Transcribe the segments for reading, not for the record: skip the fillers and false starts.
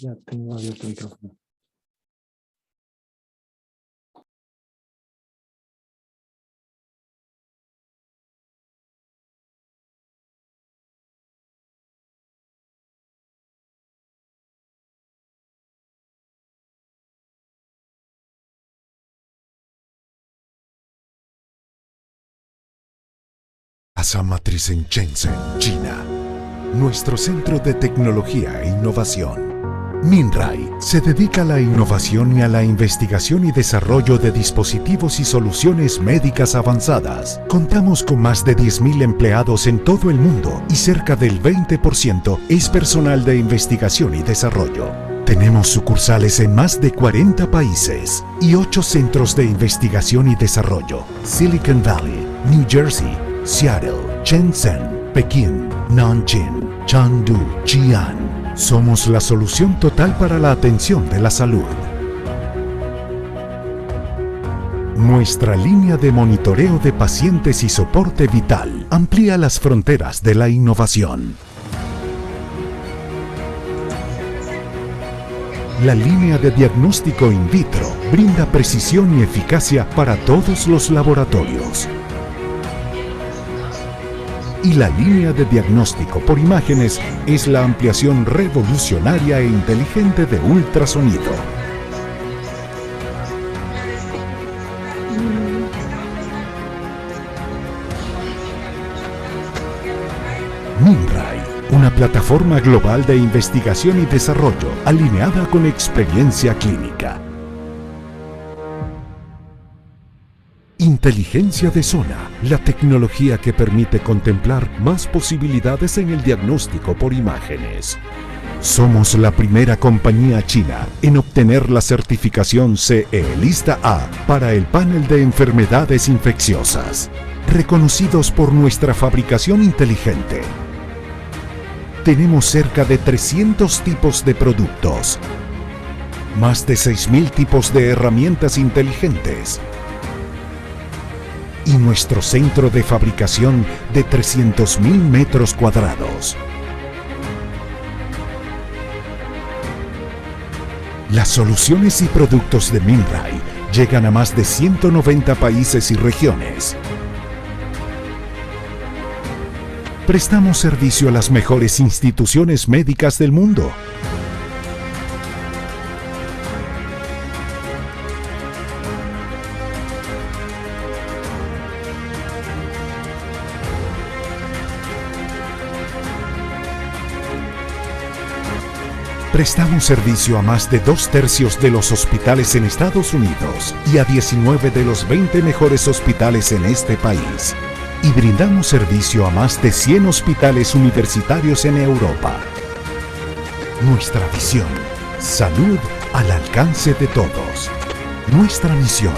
Ya tengo abierto el micrófono. Casa matriz en Shenzhen, China. Nuestro centro de tecnología e innovación. Minrai se dedica a la innovación y a la investigación y desarrollo de dispositivos y soluciones médicas avanzadas. Contamos con más de 10.000 empleados en todo el mundo y cerca del 20% es personal de investigación y desarrollo. Tenemos sucursales en más de 40 países y 8 centros de investigación y desarrollo: Silicon Valley, New Jersey, Seattle, Shenzhen, Pekín, Nanjing, Chengdu, Xi'an. Somos la solución total para la atención de la salud. Nuestra línea de monitoreo de pacientes y soporte vital amplía las fronteras de la innovación. La línea de diagnóstico in vitro brinda precisión y eficacia para todos los laboratorios. Y la línea de diagnóstico por imágenes es la ampliación revolucionaria e inteligente de ultrasonido. Minrai, una plataforma global de investigación y desarrollo alineada con experiencia clínica. Inteligencia de zona, la tecnología que permite contemplar más posibilidades en el diagnóstico por imágenes. Somos la primera compañía china en obtener la certificación CE Lista A para el panel de enfermedades infecciosas, reconocidos por nuestra fabricación inteligente. Tenemos cerca de 300 tipos de productos, más de 6.000 tipos de herramientas inteligentes, y nuestro centro de fabricación de 300.000 metros cuadrados. Las soluciones y productos de Minrai llegan a más de 190 países y regiones. Prestamos servicio a las mejores instituciones médicas del mundo. Prestamos servicio a más de 2/3 de los hospitales en Estados Unidos y a 19 de los 20 mejores hospitales en este país. Y brindamos servicio a más de 100 hospitales universitarios en Europa. Nuestra visión: salud al alcance de todos. Nuestra misión: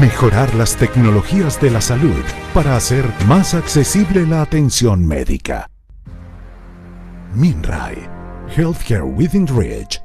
mejorar las tecnologías de la salud para hacer más accesible la atención médica. Minrai, Healthcare Within Reach.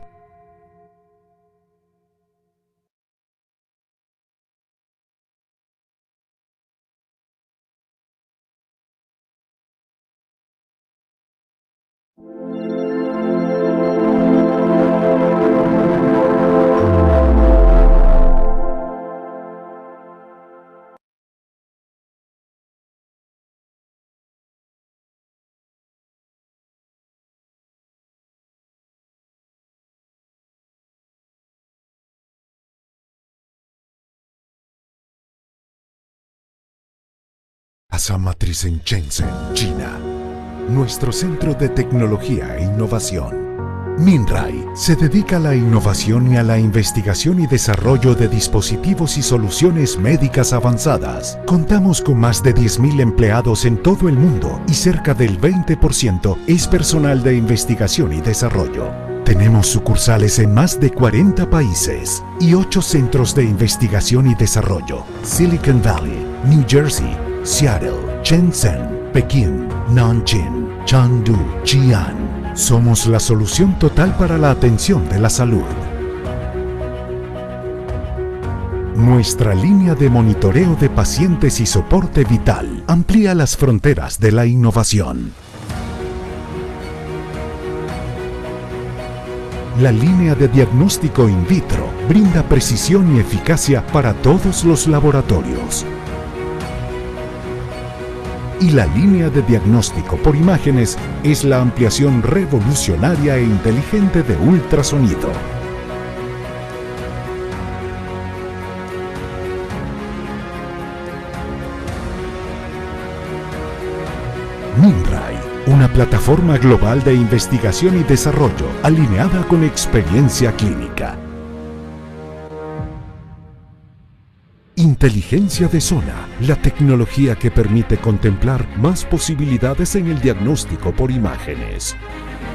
Casa matriz en Shenzhen, China. Nuestro centro de tecnología e innovación. Minrai se dedica a la innovación y a la investigación y desarrollo de dispositivos y soluciones médicas avanzadas. Contamos con más de 10.000 empleados en todo el mundo y cerca del 20% es personal de investigación y desarrollo. Tenemos sucursales en más de 40 países y 8 centros de investigación y desarrollo: Silicon Valley, New Jersey, Seattle, Shenzhen, Pekín, Nanjing, Chengdu, Xi'an. Somos la solución total para la atención de la salud. Nuestra línea de monitoreo de pacientes y soporte vital amplía las fronteras de la innovación. La línea de diagnóstico in vitro brinda precisión y eficacia para todos los laboratorios. Y la línea de diagnóstico por imágenes es la ampliación revolucionaria e inteligente de ultrasonido. MinRay, una plataforma global de investigación y desarrollo alineada con experiencia clínica. Inteligencia de zona, la tecnología que permite contemplar más posibilidades en el diagnóstico por imágenes.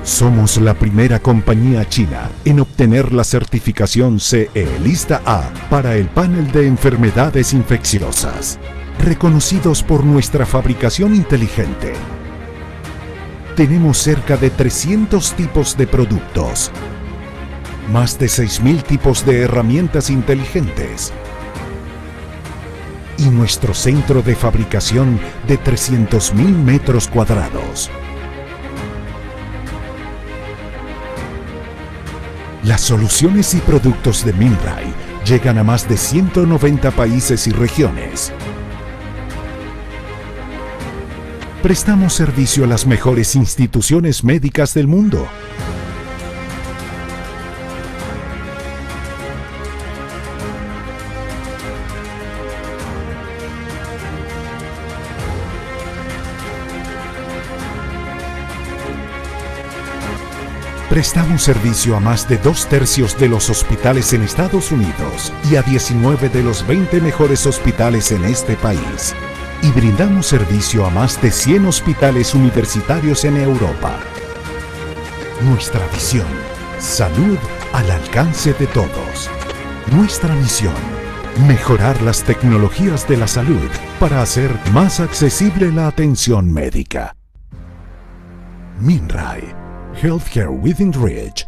Somos la primera compañía china en obtener la certificación CE Lista A para el panel de enfermedades infecciosas, reconocidos por nuestra fabricación inteligente. Tenemos cerca de 300 tipos de productos, más de 6.000 tipos de herramientas inteligentes, y nuestro centro de fabricación de 300.000 metros cuadrados. Las soluciones y productos de MinRay llegan a más de 190 países y regiones. Prestamos servicio a las mejores instituciones médicas del mundo. Prestamos servicio a más de 2/3 de los hospitales en Estados Unidos y a 19 de los 20 mejores hospitales en este país. Y brindamos servicio a más de 100 hospitales universitarios en Europa. Nuestra visión: salud al alcance de todos. Nuestra misión: mejorar las tecnologías de la salud para hacer más accesible la atención médica. MinRay, Healthcare Within Reach.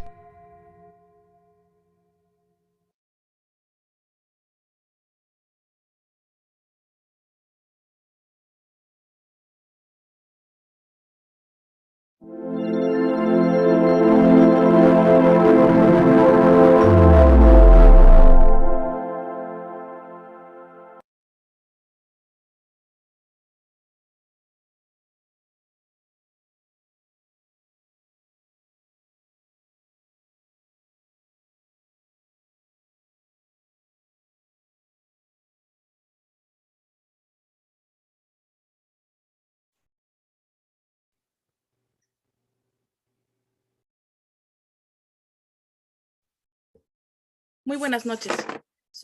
Muy buenas noches.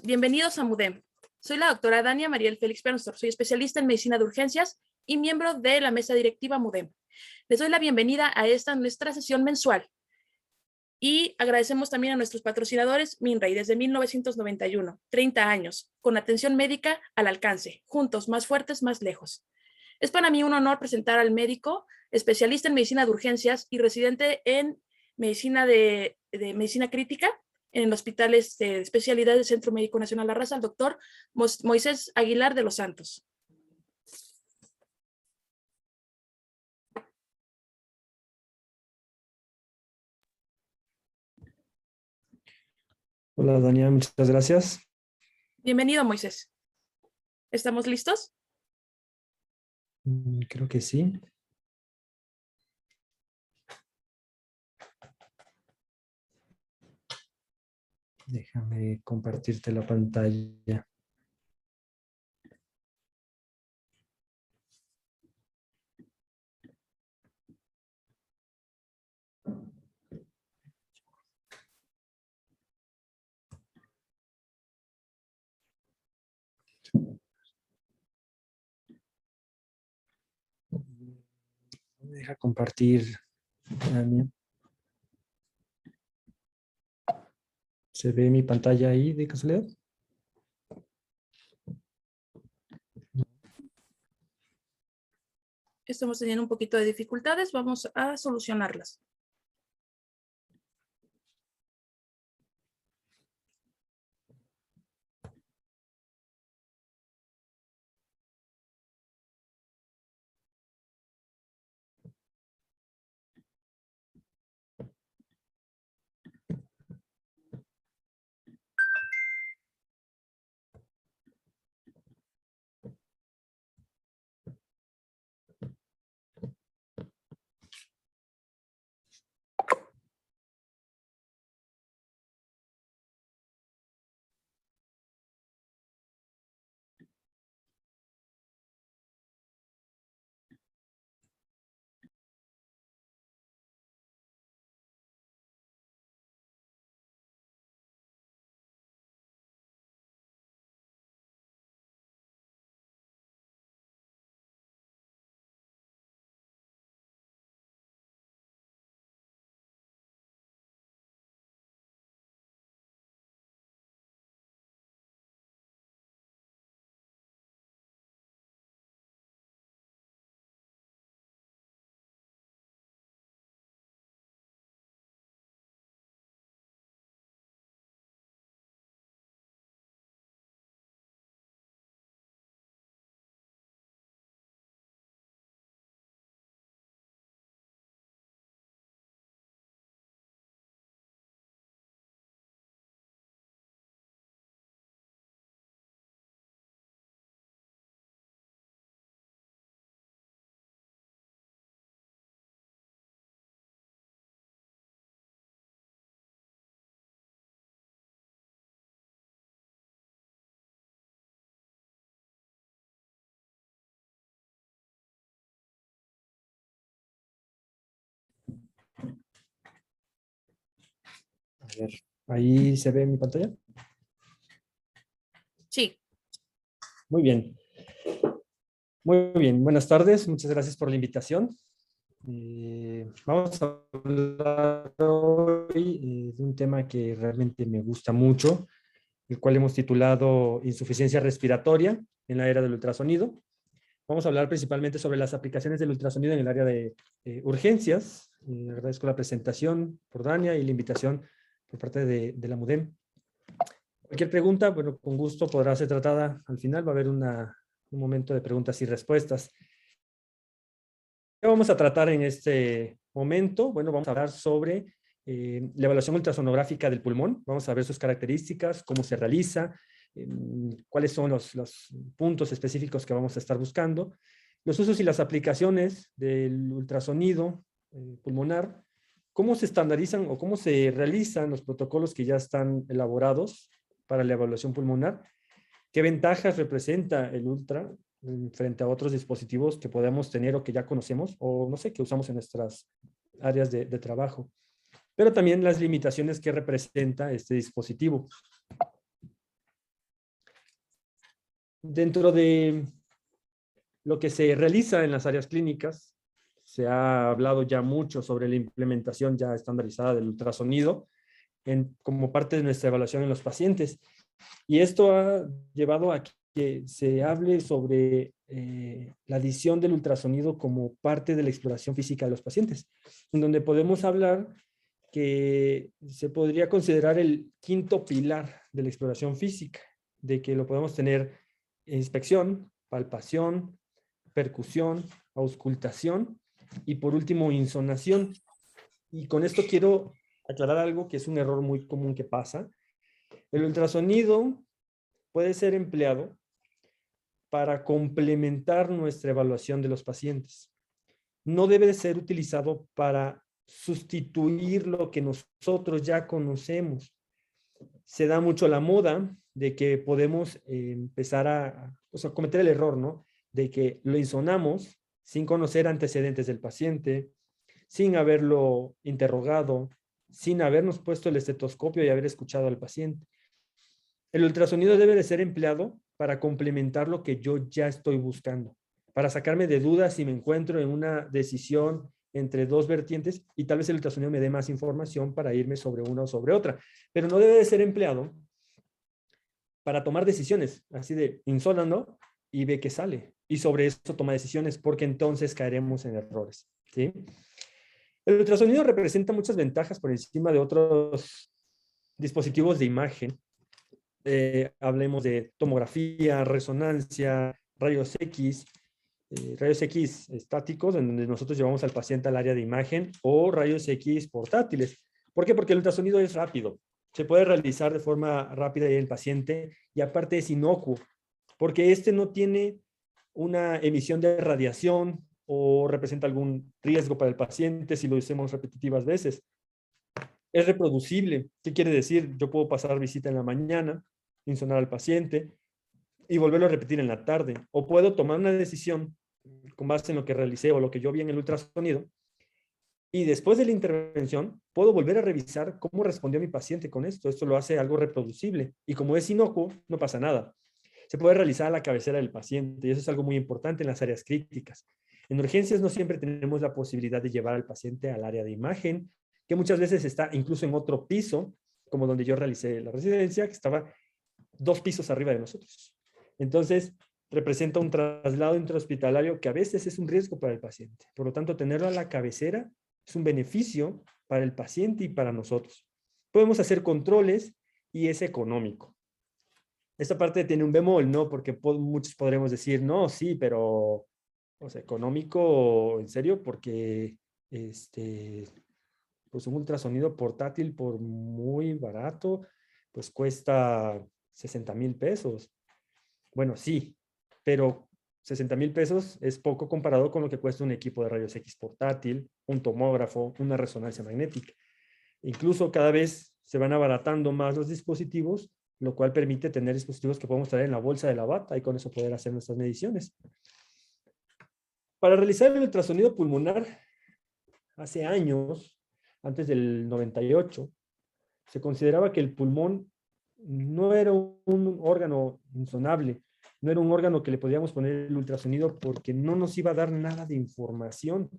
Bienvenidos a MUDEM. Soy la doctora Dania Mariel Félix Bernstorff. Soy especialista en medicina de urgencias y miembro de la mesa directiva MUDEM. Les doy la bienvenida a nuestra sesión mensual. Y agradecemos también a nuestros patrocinadores MinRay desde 1991, 30 años, con atención médica al alcance, juntos, más fuertes, más lejos. Es para mí un honor presentar al médico, especialista en medicina de urgencias y residente en medicina de medicina crítica en hospitales de especialidad del Centro Médico Nacional La Raza, el doctor Moisés Aguilar de los Santos. Hola, Daniel, muchas gracias. Bienvenido, Moisés. ¿Estamos listos? Creo que sí. Déjame compartirte la pantalla. Deja compartir, Daniel. ¿Se ve mi pantalla ahí de casualidad? Estamos teniendo un poquito de dificultades, vamos a solucionarlas. A ver, ¿ahí se ve mi pantalla? Sí, Muy bien. Muy bien, buenas tardes. Muchas gracias por la invitación. Vamos a hablar hoy de un tema que realmente me gusta mucho, el cual hemos titulado Insuficiencia respiratoria en la era del ultrasonido. Vamos a hablar principalmente sobre las aplicaciones del ultrasonido en el área de urgencias. Agradezco la presentación por Dania y la invitación por parte de la MUDEM. Cualquier pregunta, bueno, con gusto podrá ser tratada al final. Va a haber un momento de preguntas y respuestas. ¿Qué vamos a tratar en este momento? Bueno, vamos a hablar sobre la evaluación ultrasonográfica del pulmón. Vamos a ver sus características, cómo se realiza, cuáles son los puntos específicos que vamos a estar buscando, los usos y las aplicaciones del ultrasonido pulmonar, cómo se estandarizan o cómo se realizan los protocolos que ya están elaborados para la evaluación pulmonar, qué ventajas representa el ultra frente a otros dispositivos que podemos tener o que ya conocemos o no sé, que usamos en nuestras áreas de trabajo, pero también las limitaciones que representa este dispositivo. Dentro de lo que se realiza en las áreas clínicas, se ha hablado ya mucho sobre la implementación ya estandarizada del ultrasonido como parte de nuestra evaluación en los pacientes. Y esto ha llevado a que se hable sobre la adición del ultrasonido como parte de la exploración física de los pacientes, en donde podemos hablar que se podría considerar el quinto pilar de la exploración física, de que lo podemos tener inspección, palpación, percusión, auscultación y por último insonación. Y con esto quiero aclarar algo que es un error muy común que pasa. El ultrasonido puede ser empleado para complementar nuestra evaluación de los pacientes. No debe de ser utilizado para sustituir lo que nosotros ya conocemos. Se da mucho la moda de que podemos empezar a cometer el error, ¿no? De que lo insonamos sin conocer antecedentes del paciente, sin haberlo interrogado, sin habernos puesto el estetoscopio y haber escuchado al paciente. El ultrasonido debe de ser empleado para complementar lo que yo ya estoy buscando, para sacarme de dudas si me encuentro en una decisión entre dos vertientes y tal vez el ultrasonido me dé más información para irme sobre una o sobre otra. Pero no debe de ser empleado para tomar decisiones, así de insónalo y ve qué sale. Y sobre eso toma decisiones, porque entonces caeremos en errores, ¿sí? El ultrasonido representa muchas ventajas por encima de otros dispositivos de imagen. Hablemos de tomografía, resonancia, rayos X estáticos, en donde nosotros llevamos al paciente al área de imagen, o rayos X portátiles. ¿Por qué? Porque el ultrasonido es rápido. Se puede realizar de forma rápida en el paciente y aparte es inocuo, porque este no tiene una emisión de radiación o representa algún riesgo para el paciente si lo hacemos repetitivas veces. Es reproducible. ¿Qué quiere decir? Yo puedo pasar visita en la mañana, insonar al paciente y volverlo a repetir en la tarde. O puedo tomar una decisión con base en lo que realicé o lo que yo vi en el ultrasonido y después de la intervención puedo volver a revisar cómo respondió mi paciente con esto. Esto lo hace algo reproducible y como es inocuo, no pasa nada. Se puede realizar a la cabecera del paciente y eso es algo muy importante en las áreas críticas. En urgencias no siempre tenemos la posibilidad de llevar al paciente al área de imagen, que muchas veces está incluso en otro piso, como donde yo realicé la residencia, que estaba 2 pisos arriba de nosotros. Entonces, representa un traslado intrahospitalario que a veces es un riesgo para el paciente. Por lo tanto, tenerlo a la cabecera es un beneficio para el paciente y para nosotros. Podemos hacer controles y es económico. Esta parte tiene un bemol, ¿no? Porque muchos podremos decir, no, sí, pero, o sea, económico, en serio, porque pues un ultrasonido portátil por muy barato, pues cuesta 60,000 pesos. Bueno, sí, pero 60,000 pesos es poco comparado con lo que cuesta un equipo de rayos X portátil, un tomógrafo, una resonancia magnética. Incluso cada vez se van abaratando más los dispositivos, lo cual permite tener dispositivos que podemos traer en la bolsa de la bata y con eso poder hacer nuestras mediciones. Para realizar el ultrasonido pulmonar, hace años, antes del 98, Se consideraba que el pulmón no era un órgano insonable, no era un órgano que le podíamos poner el ultrasonido porque no nos iba a dar nada de información.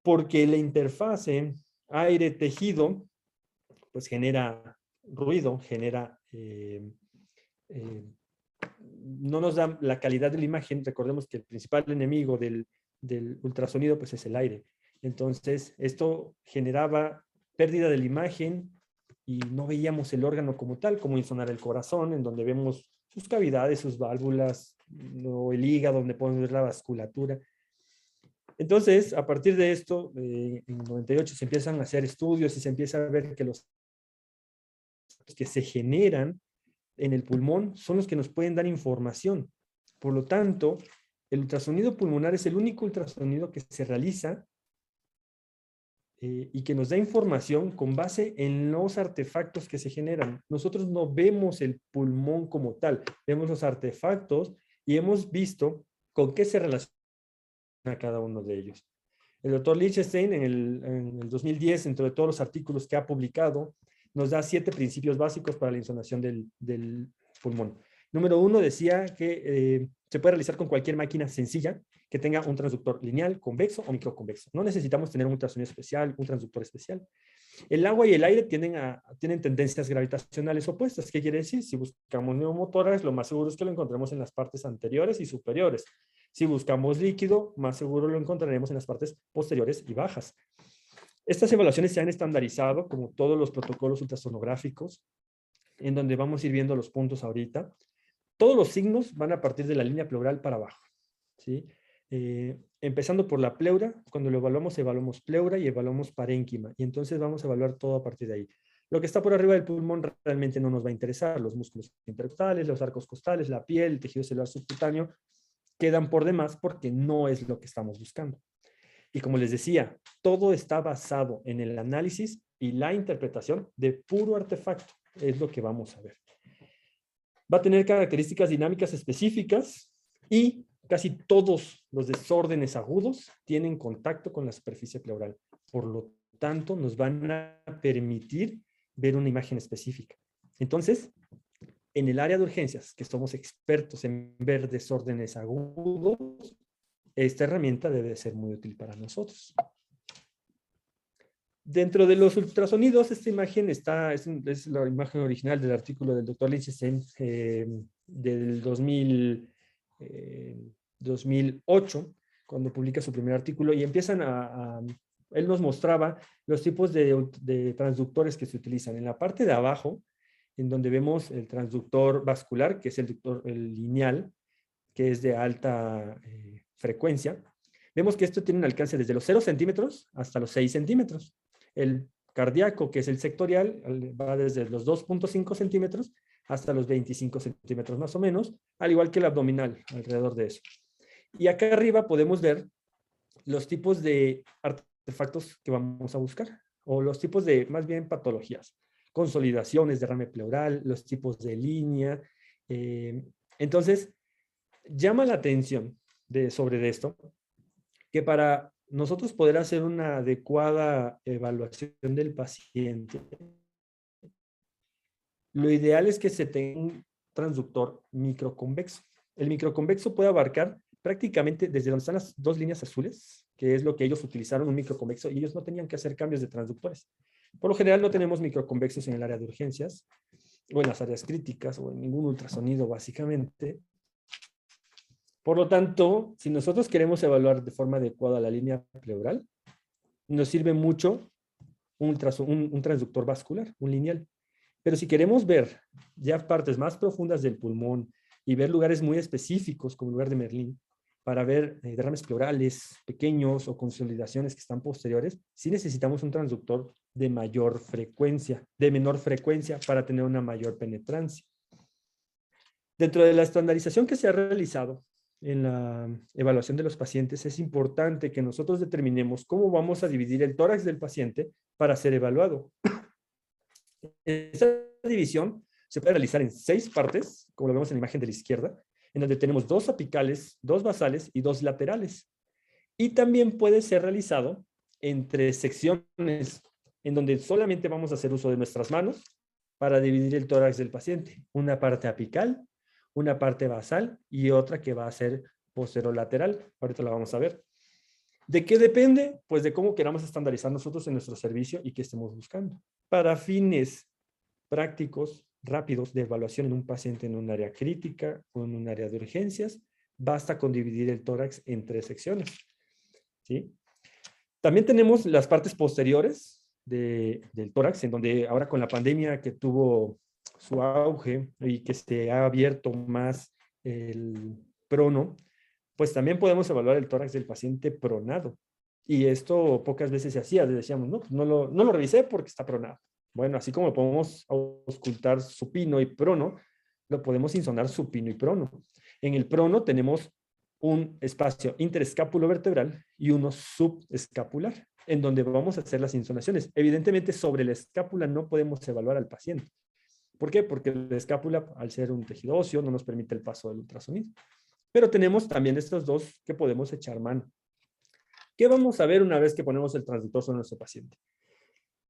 Porque la interfase aire-tejido pues genera ruido, genera no nos da la calidad de la imagen. Recordemos que el principal enemigo del ultrasonido pues es el aire. Entonces, esto generaba pérdida de la imagen y no veíamos el órgano como tal, como insonar el corazón, en donde vemos sus cavidades, sus válvulas, o el hígado, donde podemos ver la vasculatura. Entonces, a partir de esto, en 98 se empiezan a hacer estudios y se empieza a ver que los que se generan en el pulmón son los que nos pueden dar información. Por lo tanto, el ultrasonido pulmonar es el único ultrasonido que se realiza y que nos da información con base en los artefactos que se generan. Nosotros no vemos el pulmón como tal, vemos los artefactos y hemos visto con qué se relaciona cada uno de ellos. El doctor Lichtenstein en el 2010, entre todos los artículos que ha publicado, nos da 7 principios básicos para la insonación del pulmón. Número 1 decía que se puede realizar con cualquier máquina sencilla que tenga un transductor lineal, convexo o microconvexo. No necesitamos tener un ultrasonido especial, un transductor especial. El agua y el aire tienen tendencias gravitacionales opuestas. ¿Qué quiere decir? Si buscamos neumotórax, lo más seguro es que lo encontremos en las partes anteriores y superiores. Si buscamos líquido, más seguro lo encontraremos en las partes posteriores y bajas. Estas evaluaciones se han estandarizado como todos los protocolos ultrasonográficos, en donde vamos a ir viendo los puntos ahorita. Todos los signos van a partir de la línea pleural para abajo, ¿sí? Empezando por la pleura, cuando lo evaluamos pleura y evaluamos parénquima, y entonces vamos a evaluar todo a partir de ahí. Lo que está por arriba del pulmón realmente no nos va a interesar. Los músculos intercostales, los arcos costales, la piel, el tejido celular subcutáneo, quedan por demás porque no es lo que estamos buscando. Y como les decía, todo está basado en el análisis y la interpretación de puro artefacto. Es lo que vamos a ver. Va a tener características dinámicas específicas y casi todos los desórdenes agudos tienen contacto con la superficie pleural. Por lo tanto, nos van a permitir ver una imagen específica. Entonces, en el área de urgencias, que somos expertos en ver desórdenes agudos, esta herramienta debe ser muy útil para nosotros. Dentro de los ultrasonidos, esta imagen es la imagen original del artículo del Dr. Lichtenstein del 2008, cuando publica su primer artículo, y empiezan él nos mostraba los tipos de transductores que se utilizan. En la parte de abajo, en donde vemos el transductor vascular, que es el lineal, que es de alta frecuencia, vemos que esto tiene un alcance desde los 0 centímetros hasta los 6 centímetros. El cardíaco, que es el sectorial, va desde los 2.5 centímetros hasta los 25 centímetros más o menos, al igual que el abdominal, alrededor de eso. Y acá arriba podemos ver los tipos de artefactos que vamos a buscar, o los tipos de, más bien, patologías. Consolidaciones, derrame pleural, los tipos de línea. Entonces, llama la atención sobre esto, que para nosotros poder hacer una adecuada evaluación del paciente, lo ideal es que se tenga un transductor microconvexo. El microconvexo puede abarcar prácticamente desde donde están las 2 líneas azules, que es lo que ellos utilizaron, un microconvexo, y ellos no tenían que hacer cambios de transductores. Por lo general no tenemos microconvexos en el área de urgencias, o en las áreas críticas, o en ningún ultrasonido básicamente. Por lo tanto, si nosotros queremos evaluar de forma adecuada la línea pleural, nos sirve mucho un transductor vascular, un lineal. Pero si queremos ver ya partes más profundas del pulmón y ver lugares muy específicos, como el lugar de Merlin, para ver derrames pleurales pequeños o consolidaciones que están posteriores, sí necesitamos un transductor de menor frecuencia para tener una mayor penetrancia. Dentro de la estandarización que se ha realizado en la evaluación de los pacientes, es importante que nosotros determinemos cómo vamos a dividir el tórax del paciente para ser evaluado. Esta división se puede realizar en 6 partes, como lo vemos en la imagen de la izquierda, en donde tenemos 2 apicales, 2 basales y 2 laterales. Y también puede ser realizado entre secciones en donde solamente vamos a hacer uso de nuestras manos para dividir el tórax del paciente. Una parte apical, una parte basal y otra que va a ser posterolateral. Ahorita la vamos a ver. ¿De qué depende? Pues de cómo queramos estandarizar nosotros en nuestro servicio y qué estemos buscando. Para fines prácticos, rápidos de evaluación en un paciente en un área crítica o en un área de urgencias, basta con dividir el tórax en 3 secciones. ¿Sí? También tenemos las partes posteriores del tórax, en donde ahora con la pandemia que tuvo su auge y que se ha abierto más el prono, pues también podemos evaluar el tórax del paciente pronado. Y esto pocas veces se hacía, decíamos, no, no lo revisé porque está pronado. Bueno, así como podemos auscultar supino y prono, lo podemos insonar supino y prono. En el prono tenemos un espacio interescapulovertebral y uno subescapular, en donde vamos a hacer las insonaciones. Evidentemente, sobre la escápula no podemos evaluar al paciente. ¿Por qué? Porque la escápula, al ser un tejido óseo, no nos permite el paso del ultrasonido. Pero tenemos también estos dos que podemos echar mano. ¿Qué vamos a ver una vez que ponemos el transductor sobre nuestro paciente?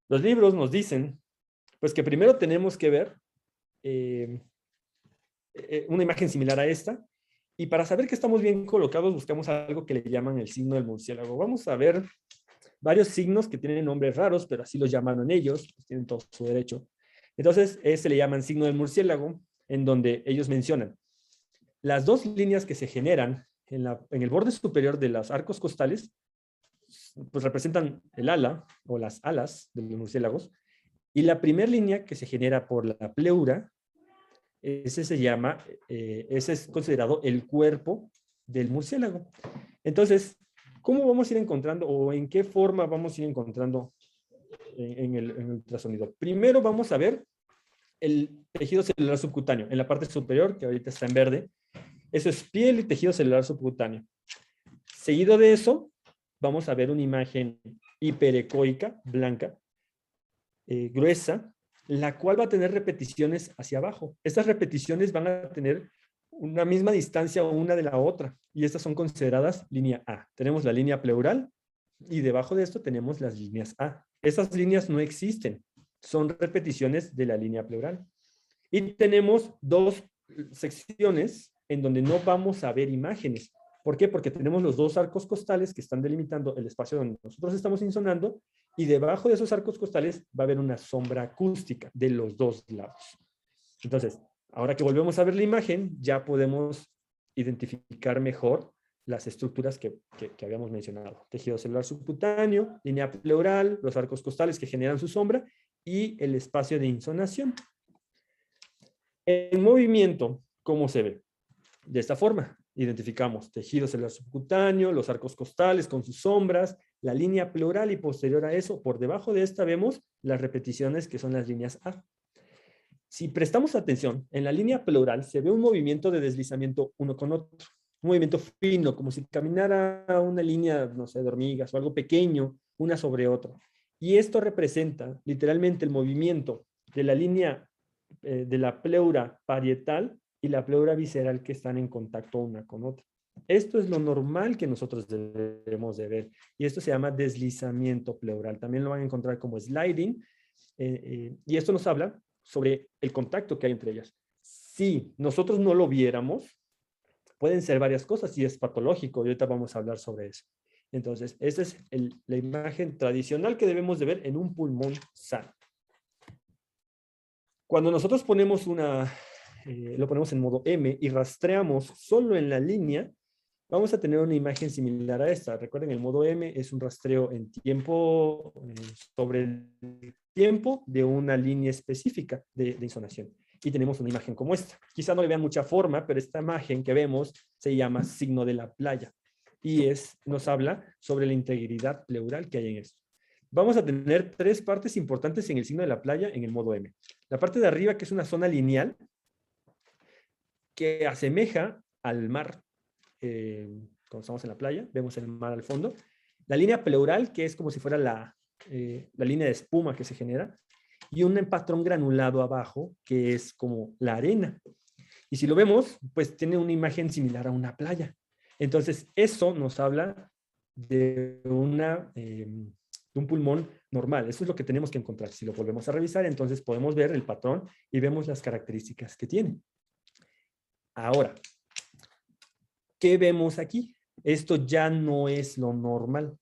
Los libros nos dicen, pues que primero tenemos que ver una imagen similar a esta, y para saber que estamos bien colocados buscamos algo que le llaman el signo del murciélago. Vamos a ver varios signos que tienen nombres raros, pero así los llamaron ellos, pues tienen todo su derecho. Entonces, ese le llaman signo del murciélago, en donde ellos mencionan las 2 líneas que se generan en el borde superior de los arcos costales, pues representan el ala o las alas de los murciélagos, y la primera línea que se genera por la pleura, ese es considerado el cuerpo del murciélago. Entonces, ¿cómo vamos a ir encontrando o en qué forma vamos a ir encontrando en el ultrasonido? Primero vamos a ver el tejido celular subcutáneo en la parte superior, que ahorita está en verde. Eso es piel y tejido celular subcutáneo. Seguido de eso, vamos a ver una imagen hiperecoica, blanca, gruesa, la cual va a tener repeticiones hacia abajo. Estas repeticiones van a tener una misma distancia una de la otra, y estas son consideradas línea A. Tenemos la línea pleural, y debajo de esto tenemos las líneas A. Esas líneas no existen, son repeticiones de la línea pleural. Y tenemos 2 secciones en donde no vamos a ver imágenes. ¿Por qué? Porque tenemos los 2 arcos costales que están delimitando el espacio donde nosotros estamos insonando, y debajo de esos arcos costales va a haber una sombra acústica de los 2 lados. Entonces, ahora que volvemos a ver la imagen, ya podemos identificar mejor las estructuras que habíamos mencionado. Tejido celular subcutáneo, línea pleural, los arcos costales que generan su sombra y el espacio de insonación. En movimiento, ¿cómo se ve? De esta forma, identificamos tejido celular subcutáneo, los arcos costales con sus sombras, la línea pleural, y posterior a eso, por debajo de esta vemos las repeticiones que son las líneas A. Si prestamos atención, en la línea pleural se ve un movimiento de deslizamiento uno con otro, un movimiento fino, como si caminara una línea, no sé, de hormigas o algo pequeño, una sobre otra. Y esto representa literalmente el movimiento de la línea de la pleura parietal y la pleura visceral que están en contacto una con otra. Esto es lo normal que nosotros debemos de ver, y esto se llama deslizamiento pleural. También lo van a encontrar como sliding, y esto nos habla sobre el contacto que hay entre ellas. Si nosotros no lo viéramos, pueden ser varias cosas y es patológico, y ahorita vamos a hablar sobre eso. Entonces, esta es la imagen tradicional que debemos de ver en un pulmón sano. Cuando nosotros ponemos lo ponemos en modo M y rastreamos solo en la línea, vamos a tener una imagen similar a esta. Recuerden, el modo M es un rastreo en tiempo, sobre el tiempo de una línea específica de insonación. Y tenemos una imagen como esta. Quizá no le vean mucha forma, pero esta imagen que vemos se llama signo de la playa. Y nos habla sobre la integridad pleural que hay en esto. Vamos a tener 3 partes importantes en el signo de la playa en el modo M. La parte de arriba, que es una zona lineal, que asemeja al mar. Cuando estamos en la playa, vemos el mar al fondo. La línea pleural, que es como si fuera la línea de espuma que se genera, y un patrón granulado abajo, que es como la arena. Y si lo vemos, pues tiene una imagen similar a una playa. Entonces, eso nos habla de una de un pulmón normal. Eso es lo que tenemos que encontrar. Si lo volvemos a revisar, entonces podemos ver el patrón y vemos las características que tiene. Ahora, ¿qué vemos aquí? Esto ya no es lo normal.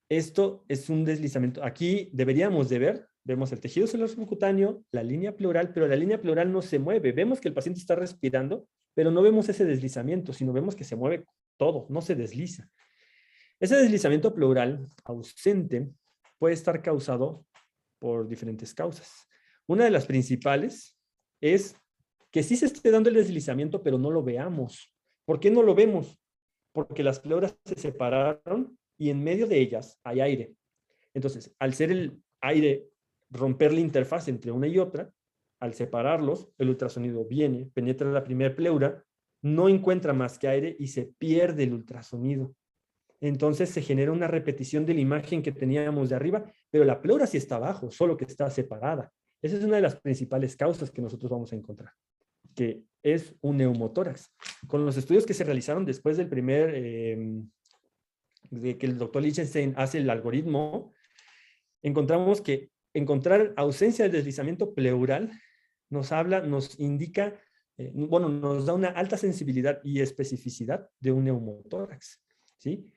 Esto es un deslizamiento. Aquí deberíamos de ver, vemos el tejido celular subcutáneo, la línea pleural, pero la línea pleural no se mueve. Vemos que el paciente está respirando, pero no vemos ese deslizamiento, sino vemos que se mueve todo, no se desliza. Ese deslizamiento pleural ausente puede estar causado por diferentes causas. Una de las principales es que sí se esté dando el deslizamiento, pero no lo veamos. ¿Por qué no lo vemos? Porque las pleuras se separaron y en medio de ellas hay aire. Entonces, al ser el aire romper la interfaz entre una y otra, al separarlos, el ultrasonido viene, penetra la primera pleura, no encuentra más que aire y se pierde el ultrasonido. Entonces se genera una repetición de la imagen que teníamos de arriba, pero la pleura sí está abajo, solo que está separada. Esa es una de las principales causas que nosotros vamos a encontrar, que es un neumotórax. Con los estudios que se realizaron después del primer, de que el doctor Lichtenstein hace el algoritmo, encontramos que encontrar ausencia de deslizamiento pleural nos indica, bueno, nos da una alta sensibilidad y especificidad de un neumotórax, ¿sí?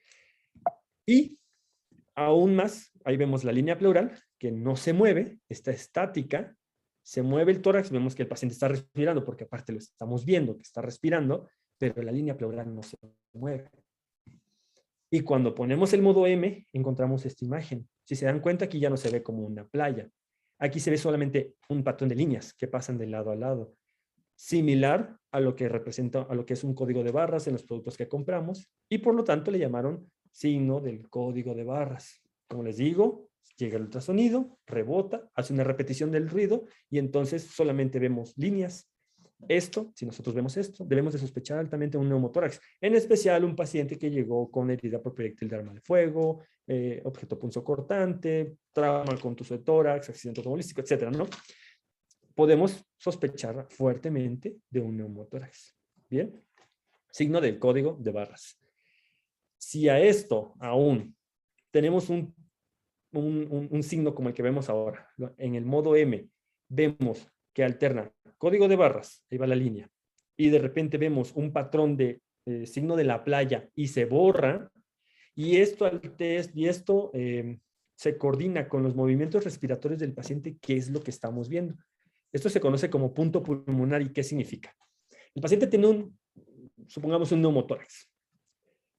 Y aún más, ahí vemos la línea pleural, que no se mueve, está estática, se mueve el tórax, vemos que el paciente está respirando, porque aparte lo estamos viendo que está respirando, pero la línea pleural no se mueve. Y cuando ponemos el modo M, encontramos esta imagen. Si se dan cuenta, aquí ya no se ve como una playa. Aquí se ve solamente un patrón de líneas que pasan de lado a lado. Similar a lo que representa, a lo que es un código de barras en los productos que compramos, y por lo tanto le llamaron signo del código de barras. Como les digo, llega el ultrasonido, rebota, hace una repetición del ruido, y entonces solamente vemos líneas. Esto, si nosotros vemos esto, debemos de sospechar altamente un neumotórax, en especial un paciente que llegó con herida por proyectil de arma de fuego, objeto punzocortante, trauma contuso de tórax, accidente automovilístico, etcétera, ¿no? Podemos sospechar fuertemente de un neumotórax. Bien, signo del código de barras. Si a esto aún tenemos un signo como el que vemos ahora, en el modo M, vemos que alterna código de barras, ahí va la línea, y de repente vemos un patrón de signo de la playa y se borra, y esto se coordina con los movimientos respiratorios del paciente, que es lo que estamos viendo. Esto se conoce como punto pulmonar. ¿Y qué significa? El paciente tiene supongamos un neumotórax.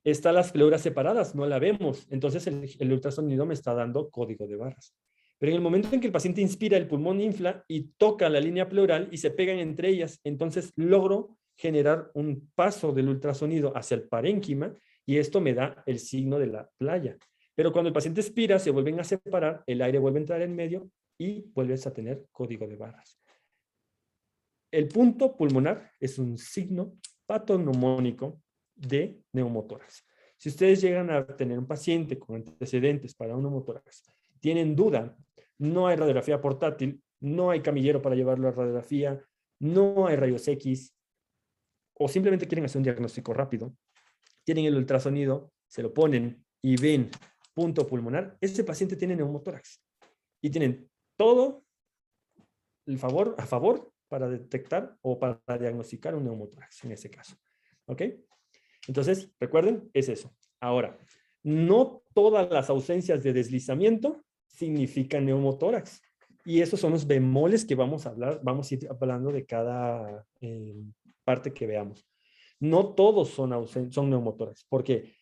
Están las pleuras separadas, no la vemos. Entonces el ultrasonido me está dando código de barras. Pero en el momento en que el paciente inspira, el pulmón infla y toca la línea pleural y se pegan entre ellas, entonces logro generar un paso del ultrasonido hacia el parénquima y esto me da el signo de la playa. Pero cuando el paciente expira, se vuelven a separar, el aire vuelve a entrar en medio y vuelves a tener código de barras. El punto pulmonar es un signo patognomónico de neumotórax. Si ustedes llegan a tener un paciente con antecedentes para un neumotórax, tienen duda, no hay radiografía portátil, no hay camillero para llevarlo a radiografía, no hay rayos X, o simplemente quieren hacer un diagnóstico rápido, tienen el ultrasonido, se lo ponen y ven punto pulmonar, ese paciente tiene neumotórax. Y tienen todo a favor para detectar o para diagnosticar un neumotórax en ese caso. ¿Ok? Entonces, recuerden, es eso. Ahora, no todas las ausencias de deslizamiento significan neumotórax. Y esos son los bemoles que vamos a ir hablando de cada parte que veamos. No todos son neumotórax. ¿Por qué?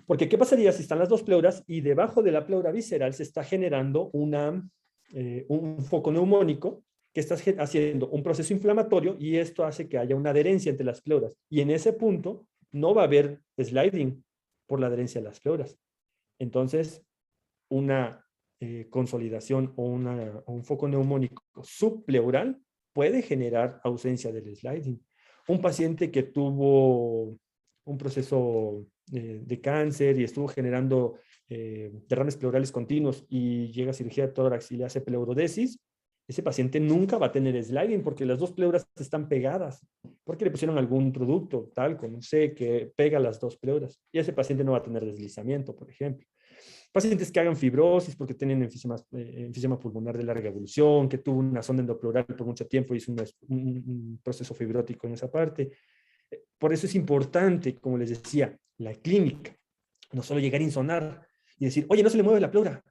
Porque ¿qué pasaría si están las dos pleuras y debajo de la pleura visceral se está generando un foco neumónico que está haciendo un proceso inflamatorio y esto hace que haya una adherencia entre las pleuras? Y en ese punto no va a haber sliding por la adherencia de las pleuras. Entonces, una consolidación o un foco neumónico subpleural puede generar ausencia del sliding. Un paciente que tuvo un proceso de cáncer y estuvo generando derrames pleurales continuos y llega a cirugía de tórax y le hace pleurodesis, ese paciente nunca va a tener sliding porque las dos pleuras están pegadas, porque le pusieron algún producto, talco, no sé, que pega las dos pleuras, y ese paciente no va a tener deslizamiento, por ejemplo. pacientes que hagan fibrosis porque tienen enfisema pulmonar de larga evolución, que tuvo una sonda endopleural por mucho tiempo y hizo un proceso fibrótico en esa parte. Por eso es importante, como les decía, la clínica. No solo llegar a insonar y decir, oye, no se le mueve la pleura.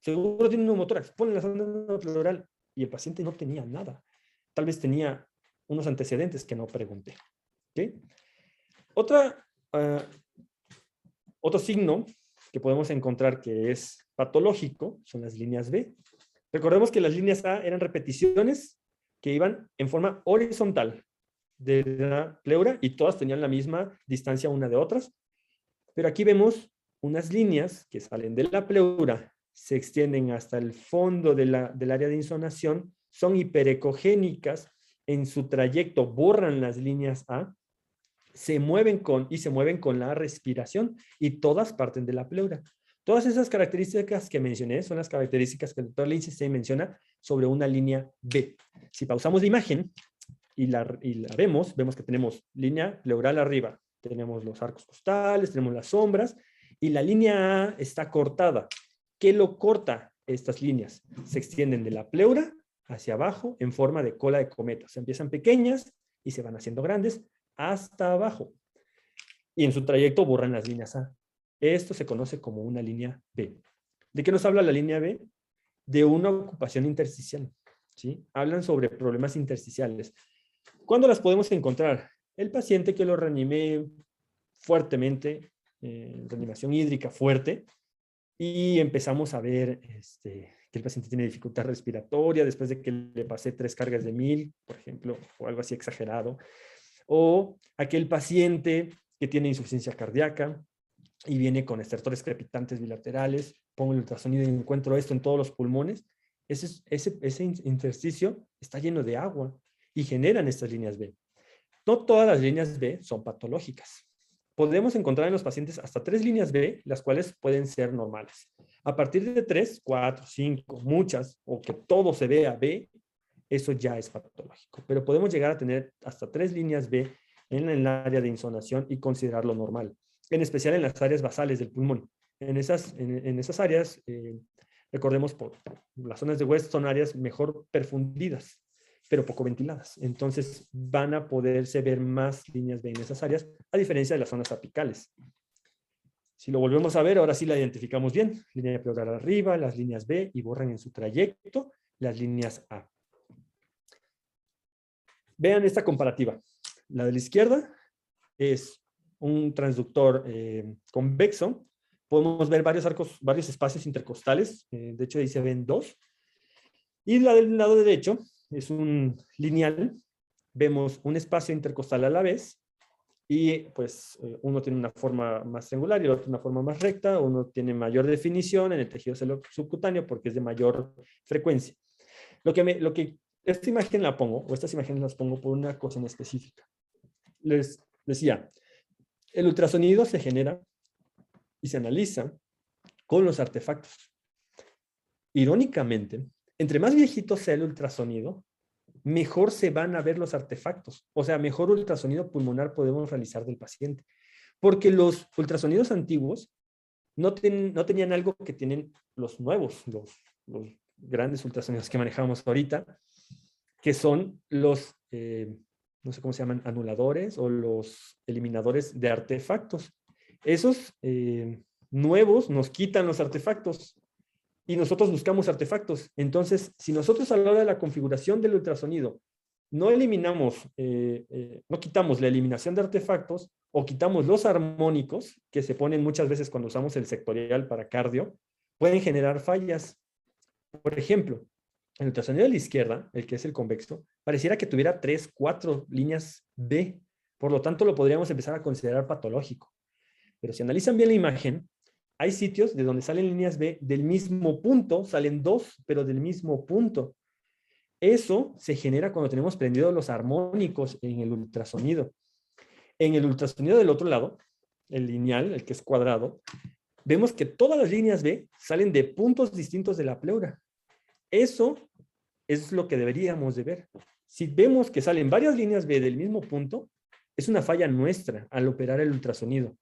Seguro tiene un neumotórax, ponle la sonda endopleural. Y el paciente no tenía nada. Tal vez tenía unos antecedentes que no pregunté. ¿Okay? Otro signo que podemos encontrar que es patológico son las líneas B. Recordemos que las líneas A eran repeticiones que iban en forma horizontal de la pleura y todas tenían la misma distancia una de otras. Pero aquí vemos unas líneas que salen de la pleura, se extienden hasta el fondo del área de insonación, son hiperecogénicas, en su trayecto borran las líneas A, se mueven con la respiración y todas parten de la pleura. Todas esas características que mencioné son las características que el doctor Lindsay menciona sobre una línea B. Si pausamos la imagen y la vemos que tenemos línea pleural arriba, tenemos los arcos costales, tenemos las sombras, y la línea A está cortada. ¿Qué lo corta? Estas líneas se extienden de la pleura hacia abajo en forma de cola de cometa. Se empiezan pequeñas y se van haciendo grandes hasta abajo. Y en su trayecto borran las líneas A. Esto se conoce como una línea B. ¿De qué nos habla la línea B? De una ocupación intersticial. ¿Sí? Hablan sobre problemas intersticiales. ¿Cuándo las podemos encontrar? El paciente que lo reanimé fuertemente, reanimación hídrica fuerte, y empezamos a ver que el paciente tiene dificultad respiratoria después de que le pasé 3 cargas de 1000, por ejemplo, o algo así exagerado. O aquel paciente que tiene insuficiencia cardíaca y viene con estertores crepitantes bilaterales, pongo el ultrasonido y encuentro esto en todos los pulmones. Ese intersticio está lleno de agua y generan estas líneas B. No todas las líneas B son patológicas. Podemos encontrar en los pacientes hasta 3 líneas B, las cuales pueden ser normales. A partir de 3, 4, 5, muchas, o que todo se vea B, eso ya es patológico. Pero podemos llegar a tener hasta 3 líneas B en el área de insonación y considerarlo normal. En especial en las áreas basales del pulmón. En esas áreas, recordemos, las zonas de West son áreas mejor perfundidas, pero poco ventiladas. Entonces van a poderse ver más líneas B en esas áreas, a diferencia de las zonas apicales. Si lo volvemos a ver, ahora sí la identificamos bien. Línea pleural arriba, las líneas B, y borran en su trayecto las líneas A. Vean esta comparativa. La de la izquierda es un transductor convexo. Podemos ver varios espacios intercostales. De hecho, ahí se ven 2. Y la del lado derecho es un lineal. Vemos un espacio intercostal a la vez. Y pues uno tiene una forma más triangular y el otro una forma más recta. Uno tiene mayor definición en el tejido subcutáneo porque es de mayor frecuencia. Esta imagen la pongo, o estas imágenes las pongo por una cosa en específica. Les decía, el ultrasonido se genera y se analiza con los artefactos. Irónicamente, entre más viejito sea el ultrasonido, mejor se van a ver los artefactos. O sea, mejor ultrasonido pulmonar podemos realizar del paciente. Porque los ultrasonidos antiguos no tenían algo que tienen los nuevos, los grandes ultrasonidos que manejamos ahorita, que son los, no sé cómo se llaman, anuladores o los eliminadores de artefactos. Esos nuevos nos quitan los artefactos y nosotros buscamos artefactos. Entonces, si nosotros a la hora de la configuración del ultrasonido no quitamos la eliminación de artefactos o quitamos los armónicos que se ponen muchas veces cuando usamos el sectorial para cardio, pueden generar fallas. Por ejemplo, el ultrasonido de la izquierda, el que es el convexo, pareciera que tuviera 3, 4 líneas B. Por lo tanto, lo podríamos empezar a considerar patológico. Pero si analizan bien la imagen, hay sitios de donde salen líneas B del mismo punto, salen 2, pero del mismo punto. Eso se genera cuando tenemos prendidos los armónicos en el ultrasonido. En el ultrasonido del otro lado, el lineal, el que es cuadrado, vemos que todas las líneas B salen de puntos distintos de la pleura. Eso es lo que deberíamos de ver. Si vemos que salen varias líneas B del mismo punto, es una falla nuestra al operar el ultrasonido.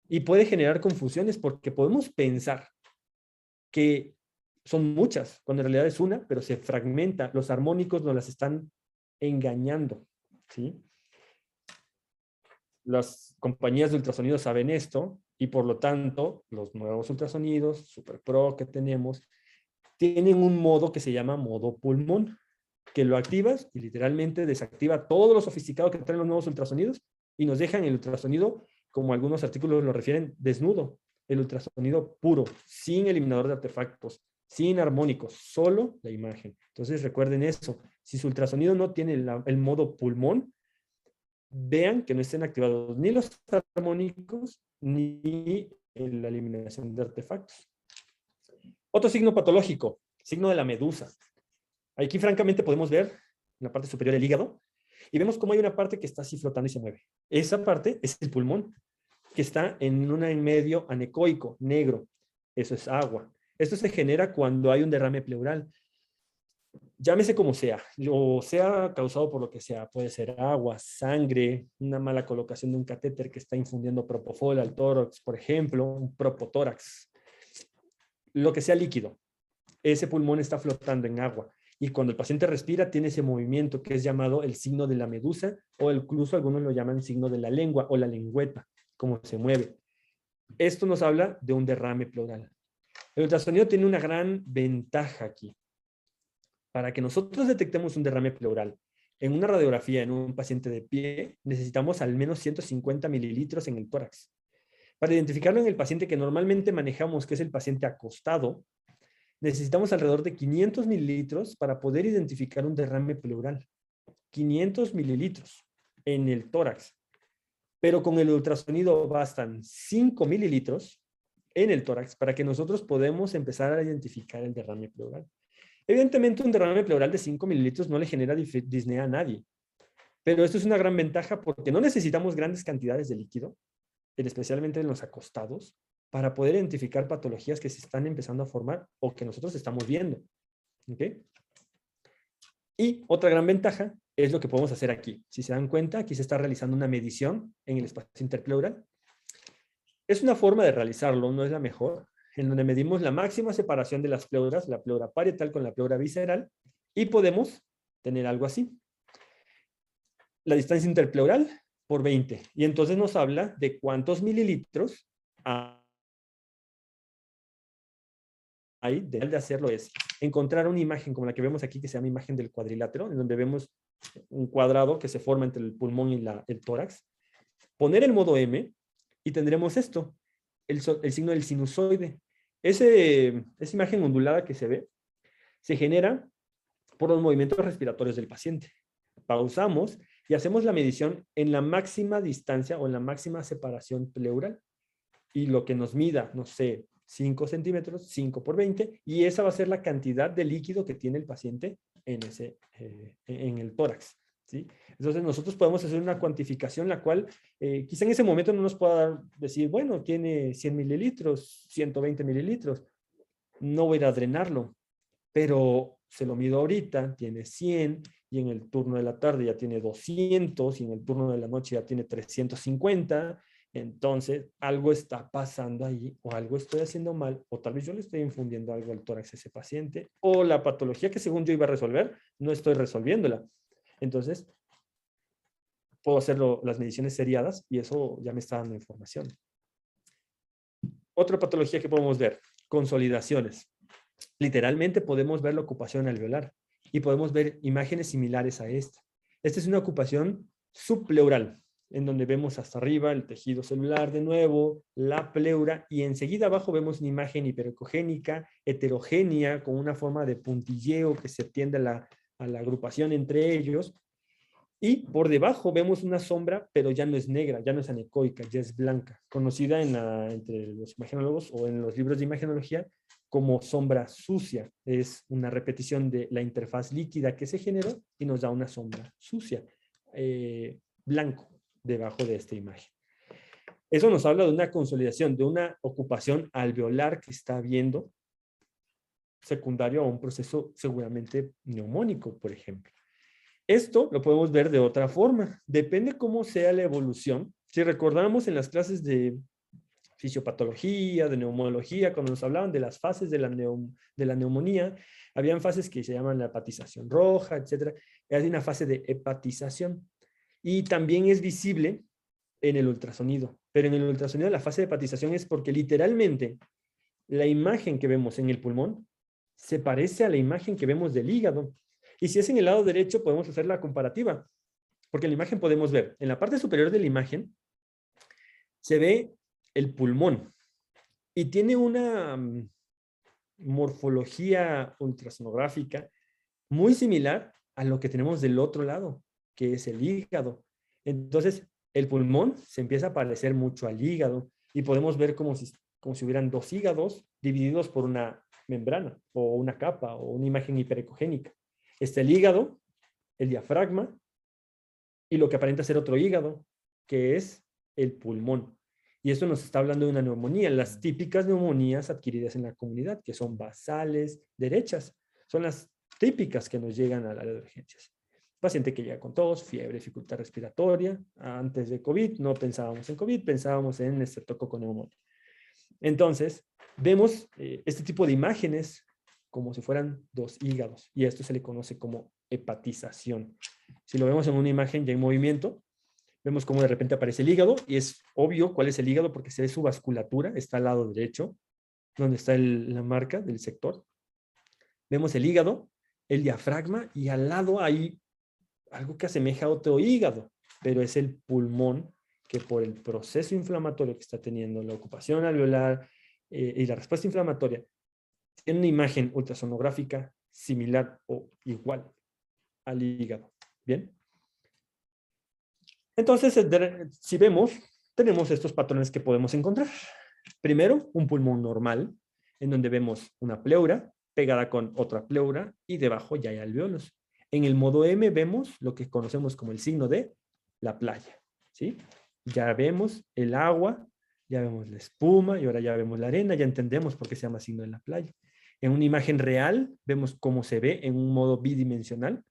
Y puede generar confusiones porque podemos pensar que son muchas, cuando en realidad es una, pero se fragmenta. Los armónicos nos las están engañando, ¿sí? Las compañías de ultrasonido saben esto y por lo tanto los nuevos ultrasonidos Super Pro que tenemos tienen un modo que se llama modo pulmón, que lo activas y literalmente desactiva todo lo sofisticado que traen los nuevos ultrasonidos y nos dejan el ultrasonido, como algunos artículos lo refieren, desnudo, el ultrasonido puro, sin eliminador de artefactos, sin armónicos, solo la imagen. Entonces recuerden eso, si su ultrasonido no tiene el modo pulmón, vean que no estén activados ni los armónicos ni la eliminación de artefactos. Otro signo patológico, signo de la medusa. Aquí francamente podemos ver en la parte superior el hígado y vemos cómo hay una parte que está así flotando y se mueve. Esa parte es el pulmón, que está en un medio anecoico, negro. Eso es agua. Esto se genera cuando hay un derrame pleural. Llámese como sea, o sea causado por lo que sea. Puede ser agua, sangre, una mala colocación de un catéter que está infundiendo propofol al tórax, por ejemplo, un propotórax. Lo que sea líquido. Ese pulmón está flotando en agua. Y cuando el paciente respira, tiene ese movimiento que es llamado el signo de la medusa, o incluso algunos lo llaman signo de la lengua o la lengüeta, como se mueve. Esto nos habla de un derrame pleural. El ultrasonido tiene una gran ventaja aquí. Para que nosotros detectemos un derrame pleural en una radiografía en un paciente de pie, necesitamos al menos 150 mililitros en el tórax. Para identificarlo en el paciente que normalmente manejamos, que es el paciente acostado, necesitamos alrededor de 500 mililitros para poder identificar un derrame pleural. 500 mililitros en el tórax. Pero con el ultrasonido bastan 5 mililitros en el tórax para que nosotros podamos empezar a identificar el derrame pleural. Evidentemente, un derrame pleural de 5 mililitros no le genera disnea a nadie. Pero esto es una gran ventaja porque no necesitamos grandes cantidades de líquido, especialmente en los acostados, para poder identificar patologías que se están empezando a formar o que nosotros estamos viendo. ¿Ok? Y otra gran ventaja es lo que podemos hacer aquí. Si se dan cuenta, aquí se está realizando una medición en el espacio interpleural. Es una forma de realizarlo, no es la mejor, en donde medimos la máxima separación de las pleuras, la pleura parietal con la pleura visceral, y podemos tener algo así. La distancia interpleural por 20. Y entonces nos habla de cuántos mililitros hay. De hacerlo es encontrar una imagen como la que vemos aquí, que se llama imagen del cuadrilátero, en donde vemos un cuadrado que se forma entre el pulmón y el tórax. Poner el modo M y tendremos esto, el signo del sinusoide. Esa imagen ondulada que se ve se genera por los movimientos respiratorios del paciente. Pausamos y hacemos la medición en la máxima distancia o en la máxima separación pleural. Y lo que nos mida, no sé, 5 centímetros, 5 por 20, y esa va a ser la cantidad de líquido que tiene el paciente en el tórax, ¿sí? Entonces nosotros podemos hacer una cuantificación, la cual quizá en ese momento no nos pueda decir, bueno, tiene 100 mililitros, 120 mililitros, no voy a ir a drenarlo, pero se lo mido ahorita, tiene 100, y en el turno de la tarde ya tiene 200, y en el turno de la noche ya tiene 350, entonces algo está pasando ahí, o algo estoy haciendo mal, o tal vez yo le estoy infundiendo algo al tórax a ese paciente, o la patología que según yo iba a resolver, no estoy resolviéndola. Entonces, puedo hacer las mediciones seriadas, y eso ya me está dando información. Otra patología que podemos ver, consolidaciones. Literalmente podemos ver la ocupación alveolar y podemos ver imágenes similares a esta. Esta es una ocupación subpleural, en donde vemos hasta arriba el tejido celular de nuevo, la pleura, y enseguida abajo vemos una imagen hiperecogénica, heterogénea, con una forma de puntilleo que se tiende a la agrupación entre ellos. Y por debajo vemos una sombra, pero ya no es negra, ya no es anecoica, ya es blanca, conocida entre los imagenólogos o en los libros de imagenología como sombra sucia. Es una repetición de la interfaz líquida que se generó y nos da una sombra sucia, blanco, debajo de esta imagen. Eso nos habla de una consolidación, de una ocupación alveolar que está habiendo, secundario a un proceso seguramente neumónico, por ejemplo. Esto lo podemos ver de otra forma. Depende cómo sea la evolución. Si recordamos en las clases de fisiopatología, de neumología, cuando nos hablaban de las fases de la neumonía, habían fases que se llaman la hepatización roja, etcétera. Hay una fase de hepatización. Y también es visible en el ultrasonido. Pero en el ultrasonido la fase de hepatización es porque literalmente la imagen que vemos en el pulmón se parece a la imagen que vemos del hígado. Y si es en el lado derecho, podemos hacer la comparativa. Porque en la imagen podemos ver, en la parte superior de la imagen, se ve el pulmón. Y tiene una morfología ultrasonográfica muy similar a lo que tenemos del otro lado, que es el hígado. Entonces, el pulmón se empieza a parecer mucho al hígado y podemos ver como si hubieran dos hígados divididos por una membrana o una capa o una imagen hiperecogénica. Está el hígado, el diafragma y lo que aparenta ser otro hígado, que es el pulmón. Y esto nos está hablando de una neumonía, las típicas neumonías adquiridas en la comunidad, que son basales, derechas. Son las típicas que nos llegan al área de urgencias. Paciente que llega con tos, fiebre, dificultad respiratoria. Antes de COVID no pensábamos en COVID, pensábamos en estreptococo neumonía. Entonces, vemos este tipo de imágenes como si fueran dos hígados. Y a esto se le conoce como hepatización. Si lo vemos en una imagen ya en movimiento, vemos cómo de repente aparece el hígado y es obvio cuál es el hígado porque se ve su vasculatura, está al lado derecho, donde está la marca del sector. Vemos el hígado, el diafragma y al lado hay algo que asemeja a otro hígado, pero es el pulmón que por el proceso inflamatorio que está teniendo, la ocupación alveolar y la respuesta inflamatoria, tiene una imagen ultrasonográfica similar o igual al hígado. ¿Bien? Entonces, si vemos, tenemos estos patrones que podemos encontrar. Primero, un pulmón normal, en donde vemos una pleura pegada con otra pleura y debajo ya hay alvéolos. En el modo M vemos lo que conocemos como el signo de la playa, ¿sí? Ya vemos el agua, ya vemos la espuma y ahora ya vemos la arena, ya entendemos por qué se llama signo de la playa. En una imagen real vemos cómo se ve en un modo bidimensional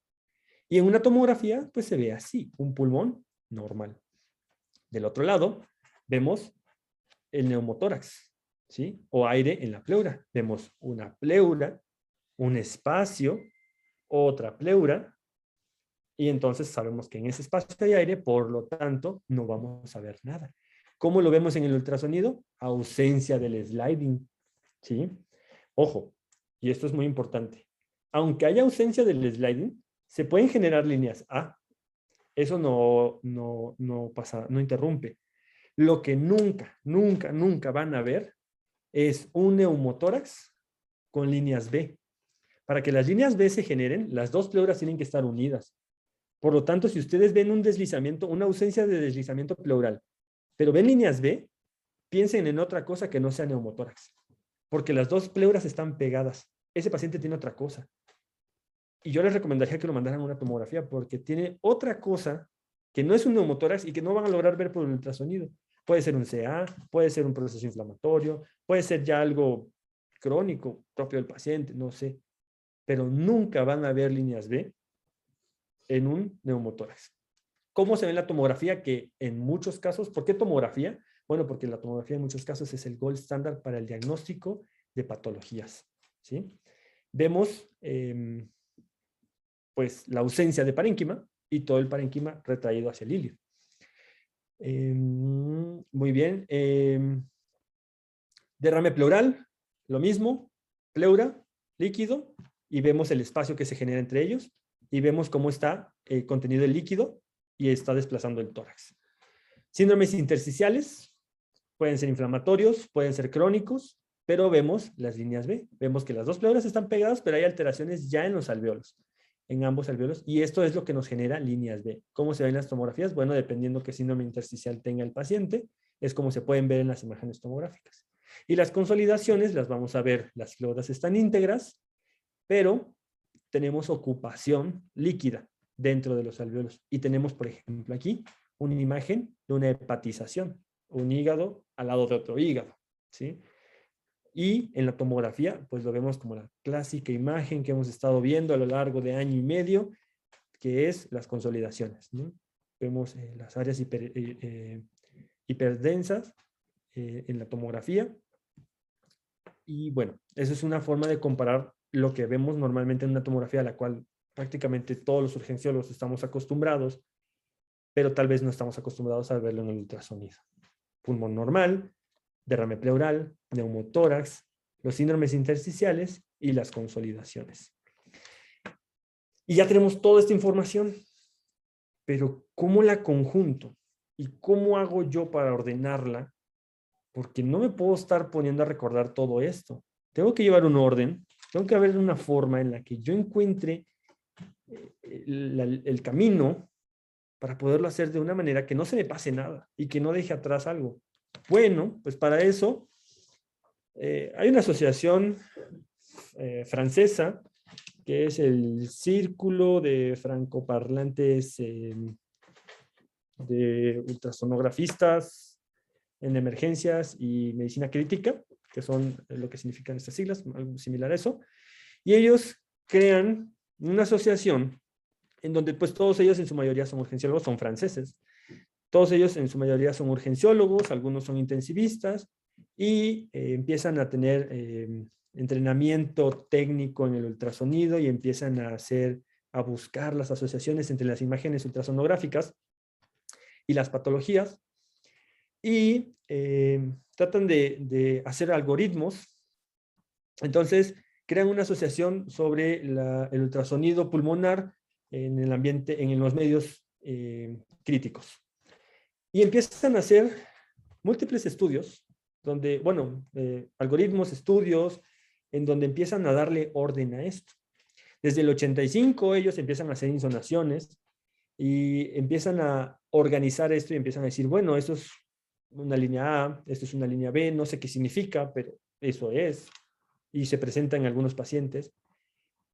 y en una tomografía pues se ve así, un pulmón normal. Del otro lado vemos el neumotórax, ¿sí? O aire en la pleura. Vemos una pleura, un espacio, otra pleura, y entonces sabemos que en ese espacio hay aire, por lo tanto, no vamos a ver nada. ¿Cómo lo vemos en el ultrasonido? Ausencia del sliding, ¿sí? Ojo, y esto es muy importante. Aunque haya ausencia del sliding, se pueden generar líneas A. Eso no pasa, no interrumpe. Lo que nunca van a ver es un neumotórax con líneas B. Para que las líneas B se generen, las dos pleuras tienen que estar unidas. Por lo tanto, si ustedes ven un deslizamiento, una ausencia de deslizamiento pleural, pero ven líneas B, piensen en otra cosa que no sea neumotórax. Porque las dos pleuras están pegadas. Ese paciente tiene otra cosa. Y yo les recomendaría que lo mandaran a una tomografía porque tiene otra cosa que no es un neumotórax y que no van a lograr ver por el ultrasonido. Puede ser un CA, puede ser un proceso inflamatorio, puede ser ya algo crónico propio del paciente, no sé. Pero nunca van a ver líneas B en un neumotórax. ¿Cómo se ve en la tomografía? Que en muchos casos, ¿por qué tomografía? Bueno, porque la tomografía en muchos casos es el gold standard para el diagnóstico de patologías, ¿sí? Vemos pues la ausencia de parénquima y todo el parénquima retraído hacia el ilio. Muy bien. Derrame pleural, lo mismo, pleura, líquido, y vemos el espacio que se genera entre ellos, y vemos cómo está contenido el líquido y está desplazando el tórax. Síndromes intersticiales pueden ser inflamatorios, pueden ser crónicos, pero vemos las líneas B. Vemos que las dos pleuras están pegadas, pero hay alteraciones ya en los alvéolos, en ambos alvéolos, y esto es lo que nos genera líneas B. ¿Cómo se ven las tomografías? Bueno, dependiendo qué síndrome intersticial tenga el paciente, es como se pueden ver en las imágenes tomográficas. Y las consolidaciones las vamos a ver, las pleuras están íntegras, pero tenemos ocupación líquida dentro de los alvéolos. Y tenemos, por ejemplo, aquí una imagen de una hepatización, un hígado al lado de otro hígado, ¿sí? Y en la tomografía, pues lo vemos como la clásica imagen que hemos estado viendo a lo largo de año y medio, que es las consolidaciones, ¿no? Vemos las áreas hiperdensas en la tomografía. Y bueno, esa es una forma de comparar lo que vemos normalmente en una tomografía a la cual prácticamente todos los urgenciólogos estamos acostumbrados, pero tal vez no estamos acostumbrados a verlo en el ultrasonido. Pulmón normal, derrame pleural, neumotórax, los síndromes intersticiales y las consolidaciones. Y ya tenemos toda esta información, pero ¿cómo la conjunto? ¿Y cómo hago yo para ordenarla? Porque no me puedo estar poniendo a recordar todo esto. Tengo que llevar un orden, tengo que haber una forma en la que yo encuentre el camino para poderlo hacer de una manera que no se me pase nada y que no deje atrás algo. Bueno, pues para eso hay una asociación francesa que es el Círculo de Francoparlantes de Ultrasonografistas en Emergencias y Medicina Crítica, que son lo que significan estas siglas, algo similar a eso. Y ellos crean una asociación en donde pues todos ellos en su mayoría son urgenciólogos, son franceses. Todos ellos en su mayoría son urgenciólogos, algunos son intensivistas y empiezan a tener entrenamiento técnico en el ultrasonido y empiezan a buscar las asociaciones entre las imágenes ultrasonográficas y las patologías y tratan de hacer algoritmos. Entonces crean una asociación sobre el ultrasonido pulmonar en el ambiente, en los medios críticos. Y empiezan a hacer múltiples estudios, donde, bueno, algoritmos, estudios, en donde empiezan a darle orden a esto. Desde el 85 ellos empiezan a hacer insonaciones y empiezan a organizar esto y empiezan a decir, bueno, esto es una línea A, esto es una línea B, no sé qué significa, pero eso es. Y se presenta en algunos pacientes.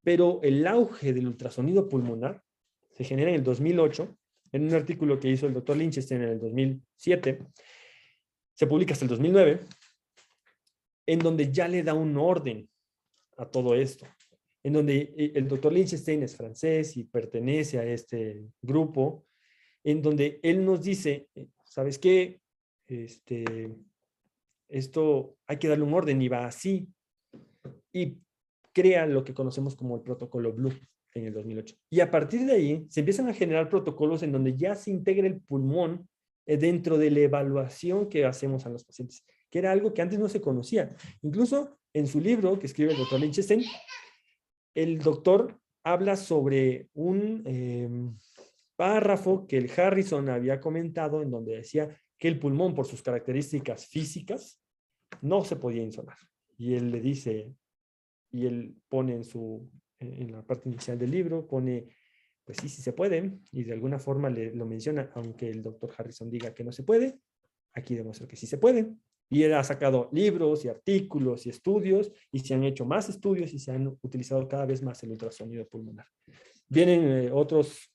Pero el auge del ultrasonido pulmonar se genera en el 2008, en un artículo que hizo el doctor Lichtenstein en el 2007, se publica hasta el 2009, en donde ya le da un orden a todo esto, en donde el doctor Lichtenstein es francés y pertenece a este grupo, en donde él nos dice, ¿sabes qué? Esto hay que darle un orden y va así. Y crea lo que conocemos como el protocolo Blue en el 2008. Y a partir de ahí se empiezan a generar protocolos en donde ya se integra el pulmón dentro de la evaluación que hacemos a los pacientes, que era algo que antes no se conocía. Incluso en su libro que escribe el doctor Lichtenstein, el doctor habla sobre un párrafo que el Harrison había comentado en donde decía que el pulmón, por sus características físicas, no se podía insonar. Y él le dice, y él pone en la parte inicial del libro, pone, pues sí, sí se puede, y de alguna forma lo menciona, aunque el doctor Harrison diga que no se puede, aquí demuestra que sí se puede. Y él ha sacado libros y artículos y estudios, y se han hecho más estudios y se han utilizado cada vez más el ultrasonido pulmonar. Vienen otros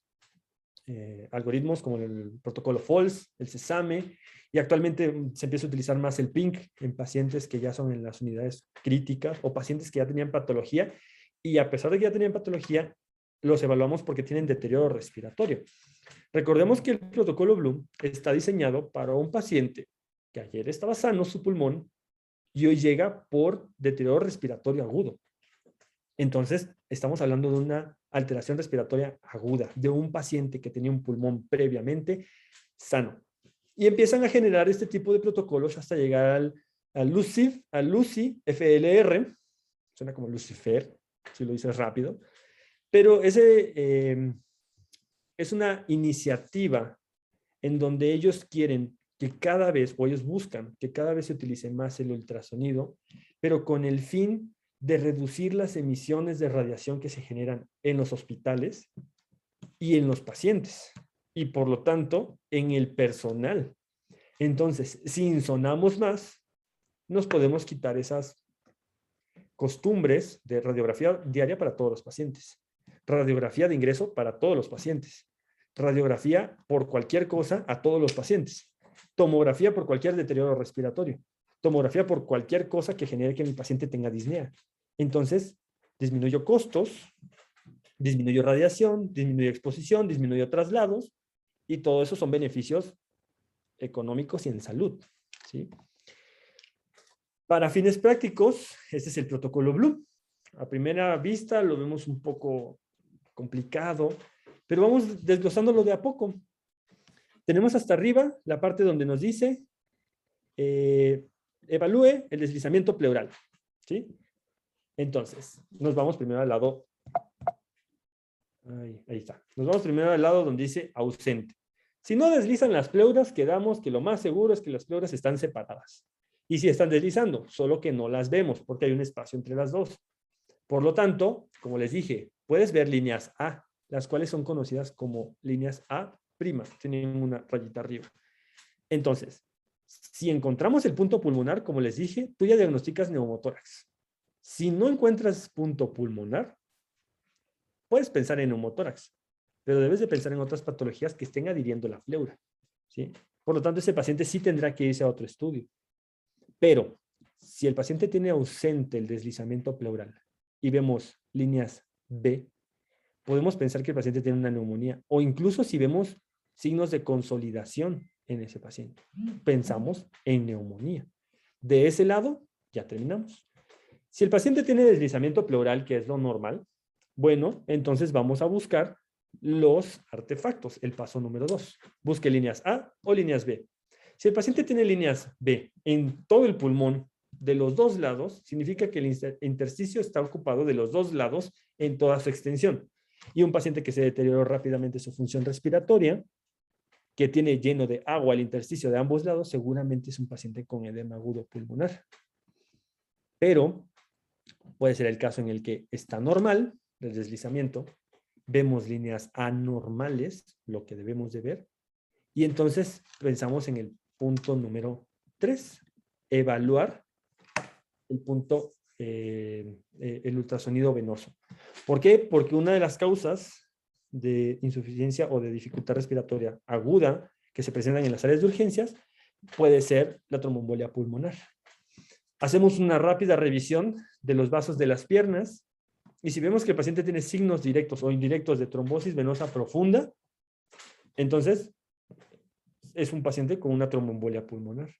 algoritmos como el protocolo FOLS, el SESAME, y actualmente se empieza a utilizar más el PINC en pacientes que ya son en las unidades críticas o pacientes que ya tenían patología, y a pesar de que ya tenían patología, los evaluamos porque tienen deterioro respiratorio. Recordemos que el protocolo Blue está diseñado para un paciente que ayer estaba sano su pulmón y hoy llega por deterioro respiratorio agudo. Entonces, estamos hablando de una alteración respiratoria aguda, de un paciente que tenía un pulmón previamente sano. Y empiezan a generar este tipo de protocolos hasta llegar al LUCI FLR, suena como Lucifer, si lo dices rápido, pero ese es una iniciativa en donde ellos quieren que cada vez, o ellos buscan que cada vez se utilice más el ultrasonido, pero con el fin de reducir las emisiones de radiación que se generan en los hospitales y en los pacientes, y por lo tanto en el personal. Entonces, si insonamos más, nos podemos quitar esas costumbres de radiografía diaria para todos los pacientes, radiografía de ingreso para todos los pacientes, radiografía por cualquier cosa a todos los pacientes, tomografía por cualquier deterioro respiratorio, tomografía por cualquier cosa que genere que mi paciente tenga disnea. Entonces, disminuyo costos, disminuyo radiación, disminuyo exposición, disminuyo traslados, y todo eso son beneficios económicos y en salud, ¿sí? Para fines prácticos, este es el protocolo Blue. A primera vista lo vemos un poco complicado, pero vamos desglosándolo de a poco. Tenemos hasta arriba la parte donde nos dice evalúe el deslizamiento pleural, ¿sí? Entonces, nos vamos primero al lado. Ahí está. Nos vamos primero al lado donde dice ausente. Si no deslizan las pleuras, quedamos que lo más seguro es que las pleuras están separadas. Y si están deslizando, solo que no las vemos porque hay un espacio entre las dos. Por lo tanto, como les dije, puedes ver líneas A, las cuales son conocidas como líneas A', tienen una rayita arriba. Entonces, si encontramos el punto pulmonar, como les dije, tú ya diagnosticas neumotórax. Si no encuentras punto pulmonar, puedes pensar en neumotórax, pero debes de pensar en otras patologías que estén adhiriendo la pleura, ¿sí? Por lo tanto, ese paciente sí tendrá que irse a otro estudio. Pero, si el paciente tiene ausente el deslizamiento pleural y vemos líneas B, podemos pensar que el paciente tiene una neumonía, o incluso si vemos signos de consolidación en ese paciente, pensamos en neumonía. De ese lado, ya terminamos. Si el paciente tiene deslizamiento pleural, que es lo normal, bueno, entonces vamos a buscar los artefactos, el paso número 2. Busque líneas A o líneas B. Si el paciente tiene líneas B en todo el pulmón de los dos lados, significa que el intersticio está ocupado de los dos lados en toda su extensión. Y un paciente que se deterioró rápidamente su función respiratoria, que tiene lleno de agua el intersticio de ambos lados, seguramente es un paciente con edema agudo pulmonar. Pero puede ser el caso en el que está normal el deslizamiento, vemos líneas anormales, lo que debemos de ver, y entonces pensamos en el punto número 3, evaluar el punto, el ultrasonido venoso. ¿Por qué? Porque una de las causas de insuficiencia o de dificultad respiratoria aguda que se presentan en las áreas de urgencias puede ser la tromboembolia pulmonar. Hacemos una rápida revisión de los vasos de las piernas y si vemos que el paciente tiene signos directos o indirectos de trombosis venosa profunda, entonces es un paciente con una tromboembolia pulmonar.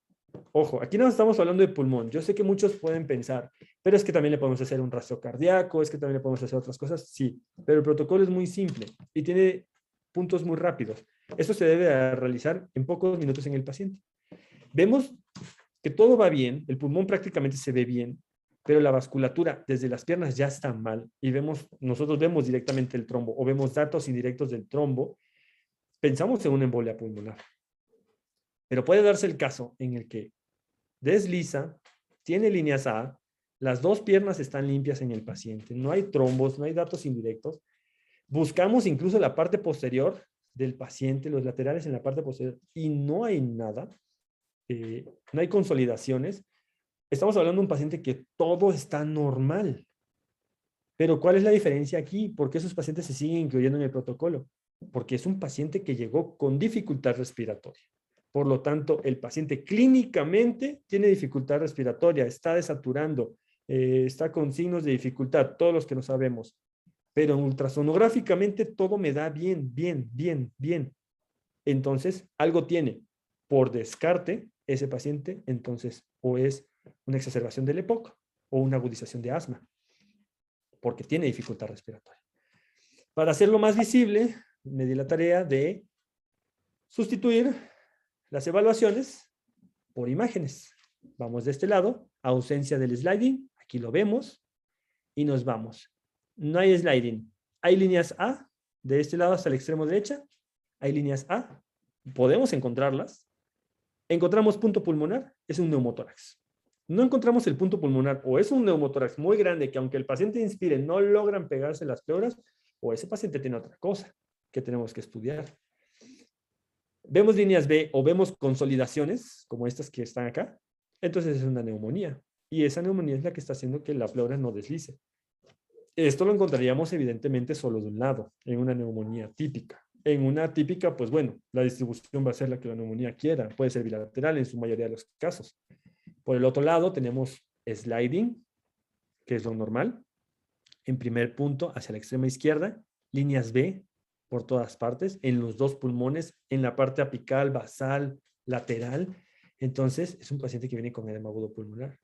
Ojo, aquí no estamos hablando de pulmón. Yo sé que muchos pueden pensar, pero es que también le podemos hacer un rastreo cardíaco, es que también le podemos hacer otras cosas. Sí, pero el protocolo es muy simple y tiene puntos muy rápidos. Esto se debe realizar en pocos minutos en el paciente. Vemos que todo va bien, el pulmón prácticamente se ve bien, pero la vasculatura desde las piernas ya está mal y nosotros vemos directamente el trombo o vemos datos indirectos del trombo, pensamos en una embolia pulmonar. Pero puede darse el caso en el que desliza, tiene líneas A, las dos piernas están limpias en el paciente, no hay trombos, no hay datos indirectos. Buscamos incluso la parte posterior del paciente, los laterales en la parte posterior, y no hay nada, no hay consolidaciones. Estamos hablando de un paciente que todo está normal. Pero ¿cuál es la diferencia aquí? ¿Por qué esos pacientes se siguen incluyendo en el protocolo? Porque es un paciente que llegó con dificultad respiratoria. Por lo tanto, el paciente clínicamente tiene dificultad respiratoria, está desaturando, está con signos de dificultad, todos los que no sabemos. Pero ultrasonográficamente todo me da bien, bien, bien, bien. Entonces, algo tiene. Por descarte, ese paciente, entonces, o es una exacerbación del EPOC o una agudización de asma, porque tiene dificultad respiratoria. Para hacerlo más visible, me di la tarea de sustituir las evaluaciones por imágenes. Vamos de este lado, ausencia del sliding, aquí lo vemos, y nos vamos. No hay sliding. Hay líneas A, de este lado hasta el extremo derecha, hay líneas A, podemos encontrarlas. Encontramos punto pulmonar, es un neumotórax. No encontramos el punto pulmonar, o es un neumotórax muy grande que aunque el paciente inspire no logran pegarse las pleuras, o ese paciente tiene otra cosa que tenemos que estudiar. Vemos líneas B o vemos consolidaciones, como estas que están acá, entonces es una neumonía. Y esa neumonía es la que está haciendo que la pleura no deslice. Esto lo encontraríamos evidentemente solo de un lado, en una neumonía típica. En una típica, pues bueno, la distribución va a ser la que la neumonía quiera. Puede ser bilateral en su mayoría de los casos. Por el otro lado tenemos sliding, que es lo normal. En primer punto, hacia la extrema izquierda, líneas B por todas partes, en los dos pulmones, en la parte apical, basal, lateral. Entonces, es un paciente que viene con edema agudo pulmonar.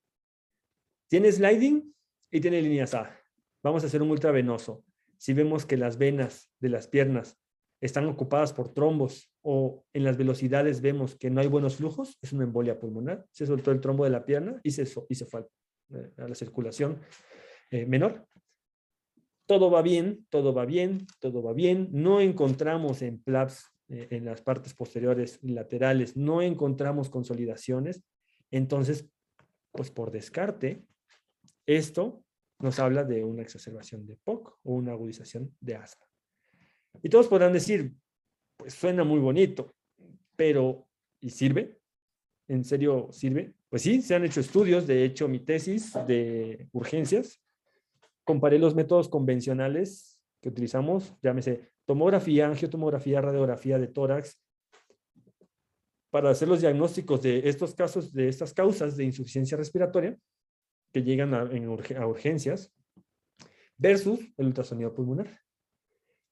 Tiene sliding y tiene líneas A. Vamos a hacer un ultravenoso. Si vemos que las venas de las piernas están ocupadas por trombos o en las velocidades vemos que no hay buenos flujos, es una embolia pulmonar. Se soltó el trombo de la pierna y se fue a la circulación menor. Todo va bien, todo va bien, todo va bien. No encontramos en PLAPS, en las partes posteriores y laterales, no encontramos consolidaciones. Entonces, pues por descarte, esto nos habla de una exacerbación de POC o una agudización de asma. Y todos podrán decir, pues suena muy bonito, pero ¿y sirve? ¿En serio sirve? Pues sí, se han hecho estudios. De hecho, mi tesis de urgencias, comparé los métodos convencionales que utilizamos, llámese tomografía, angiotomografía, radiografía de tórax, para hacer los diagnósticos de estos casos, de estas causas de insuficiencia respiratoria que llegan a urgencias, versus el ultrasonido pulmonar.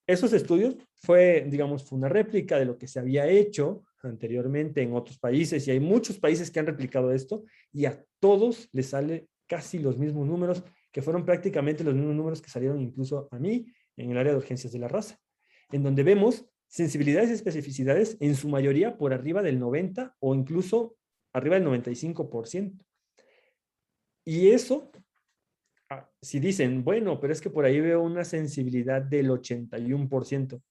Esos estudios fue una réplica de lo que se había hecho anteriormente en otros países, y hay muchos países que han replicado esto, y a todos les sale casi los mismos números, que fueron prácticamente los mismos números que salieron incluso a mí en el área de urgencias de la raza, en donde vemos sensibilidades y especificidades en su mayoría por arriba del 90 o incluso arriba del 95%. Y eso, si dicen, bueno, pero es que por ahí veo una sensibilidad del 81%.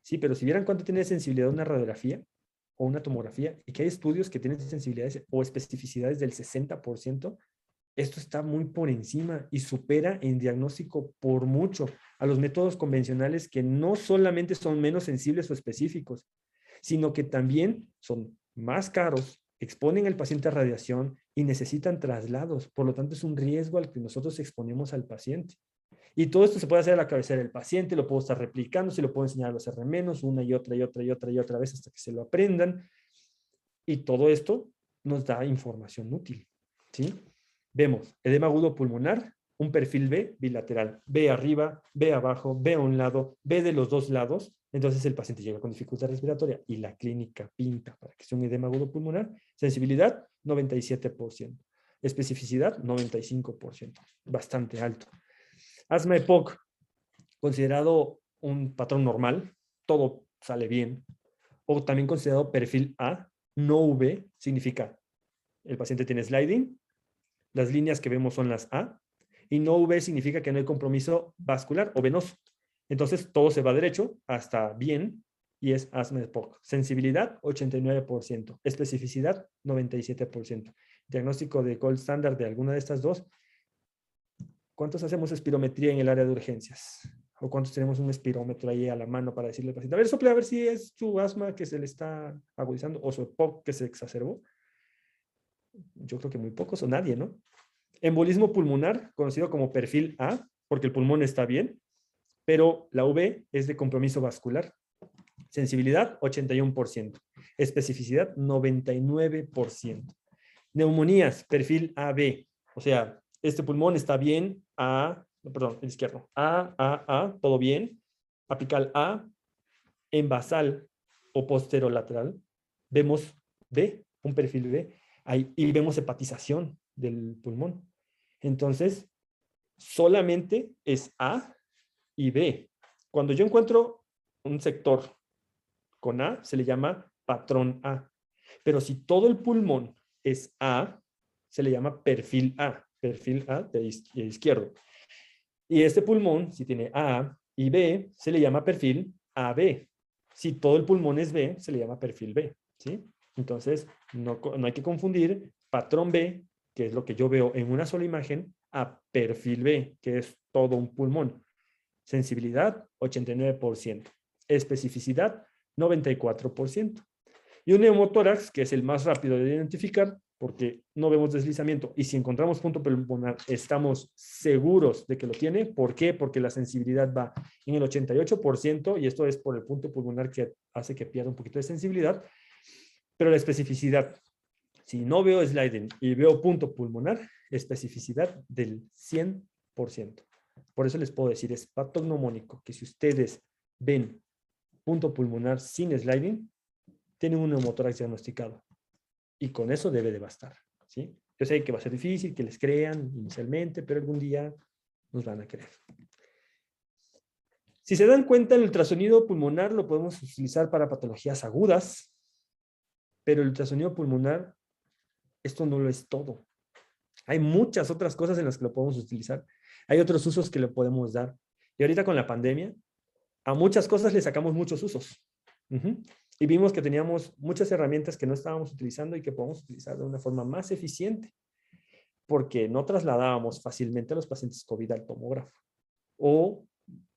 Sí, pero si vieran cuánto tiene de sensibilidad una radiografía o una tomografía, y que hay estudios que tienen sensibilidades o especificidades del 60%, esto está muy por encima y supera en diagnóstico por mucho a los métodos convencionales, que no solamente son menos sensibles o específicos, sino que también son más caros, exponen al paciente a radiación y necesitan traslados. Por lo tanto, es un riesgo al que nosotros exponemos al paciente. Y todo esto se puede hacer a la cabecera del paciente, lo puedo estar replicando, se lo puedo enseñar a los R- una y otra y otra y otra y otra vez hasta que se lo aprendan. Y todo esto nos da información útil, ¿sí? Vemos edema agudo pulmonar, un perfil B bilateral, B arriba, B abajo, B a un lado, B de los dos lados. Entonces el paciente llega con dificultad respiratoria y la clínica pinta para que sea un edema agudo pulmonar. Sensibilidad, 97%. Especificidad, 95%. Bastante alto. Asma EPOC, considerado un patrón normal, todo sale bien. O también considerado perfil A, no V, significa el paciente tiene sliding, las líneas que vemos son las A, y no V significa que no hay compromiso vascular o venoso. Entonces todo se va derecho hasta bien, y es asma EPOC. Sensibilidad, 89%. Especificidad, 97%. Diagnóstico de gold standard de alguna de estas dos. ¿Cuántos hacemos espirometría en el área de urgencias? ¿O cuántos tenemos un espirómetro ahí a la mano para decirle al paciente, a ver, sople a ver si es su asma que se le está agudizando o su EPOC que se exacerbó? Yo creo que muy pocos o nadie, ¿no? Embolismo pulmonar, conocido como perfil A, porque el pulmón está bien, pero la V es de compromiso vascular. Sensibilidad, 81%. Especificidad, 99%. Neumonías, perfil AB. O sea, este pulmón está bien, el izquierdo. Todo bien. Apical A, en basal o posterolateral. Vemos B, un perfil B. Ahí, y vemos hepatización del pulmón. Entonces, solamente es A y B. Cuando yo encuentro un sector con A, se le llama patrón A. Pero si todo el pulmón es A, se le llama perfil A de izquierdo. Y este pulmón, si tiene A y B, se le llama perfil AB. Si todo el pulmón es B, se le llama perfil B, ¿sí? Entonces, no hay que confundir patrón B, que es lo que yo veo en una sola imagen, a perfil B, que es todo un pulmón. Sensibilidad, 89%. Especificidad, 94%. Y un neumotórax, que es el más rápido de identificar, porque no vemos deslizamiento. Y si encontramos punto pulmonar, estamos seguros de que lo tiene. ¿Por qué? Porque la sensibilidad va en el 88%, y esto es por el punto pulmonar que hace que pierda un poquito de sensibilidad. Pero la especificidad, si no veo sliding y veo punto pulmonar, especificidad del 100%. Por eso les puedo decir, es patognomónico, que si ustedes ven punto pulmonar sin sliding, tienen un neumotórax diagnosticado. Y con eso debe de bastar, ¿sí? Yo sé que va a ser difícil, que les crean inicialmente, pero algún día nos van a creer. Si se dan cuenta, el ultrasonido pulmonar lo podemos utilizar para patologías agudas, pero el ultrasonido pulmonar, esto no lo es todo. Hay muchas otras cosas en las que lo podemos utilizar. Hay otros usos que le podemos dar. Y ahorita con la pandemia, a muchas cosas le sacamos muchos usos. Y vimos que teníamos muchas herramientas que no estábamos utilizando y que podemos utilizar de una forma más eficiente, porque no trasladábamos fácilmente a los pacientes COVID al tomógrafo. O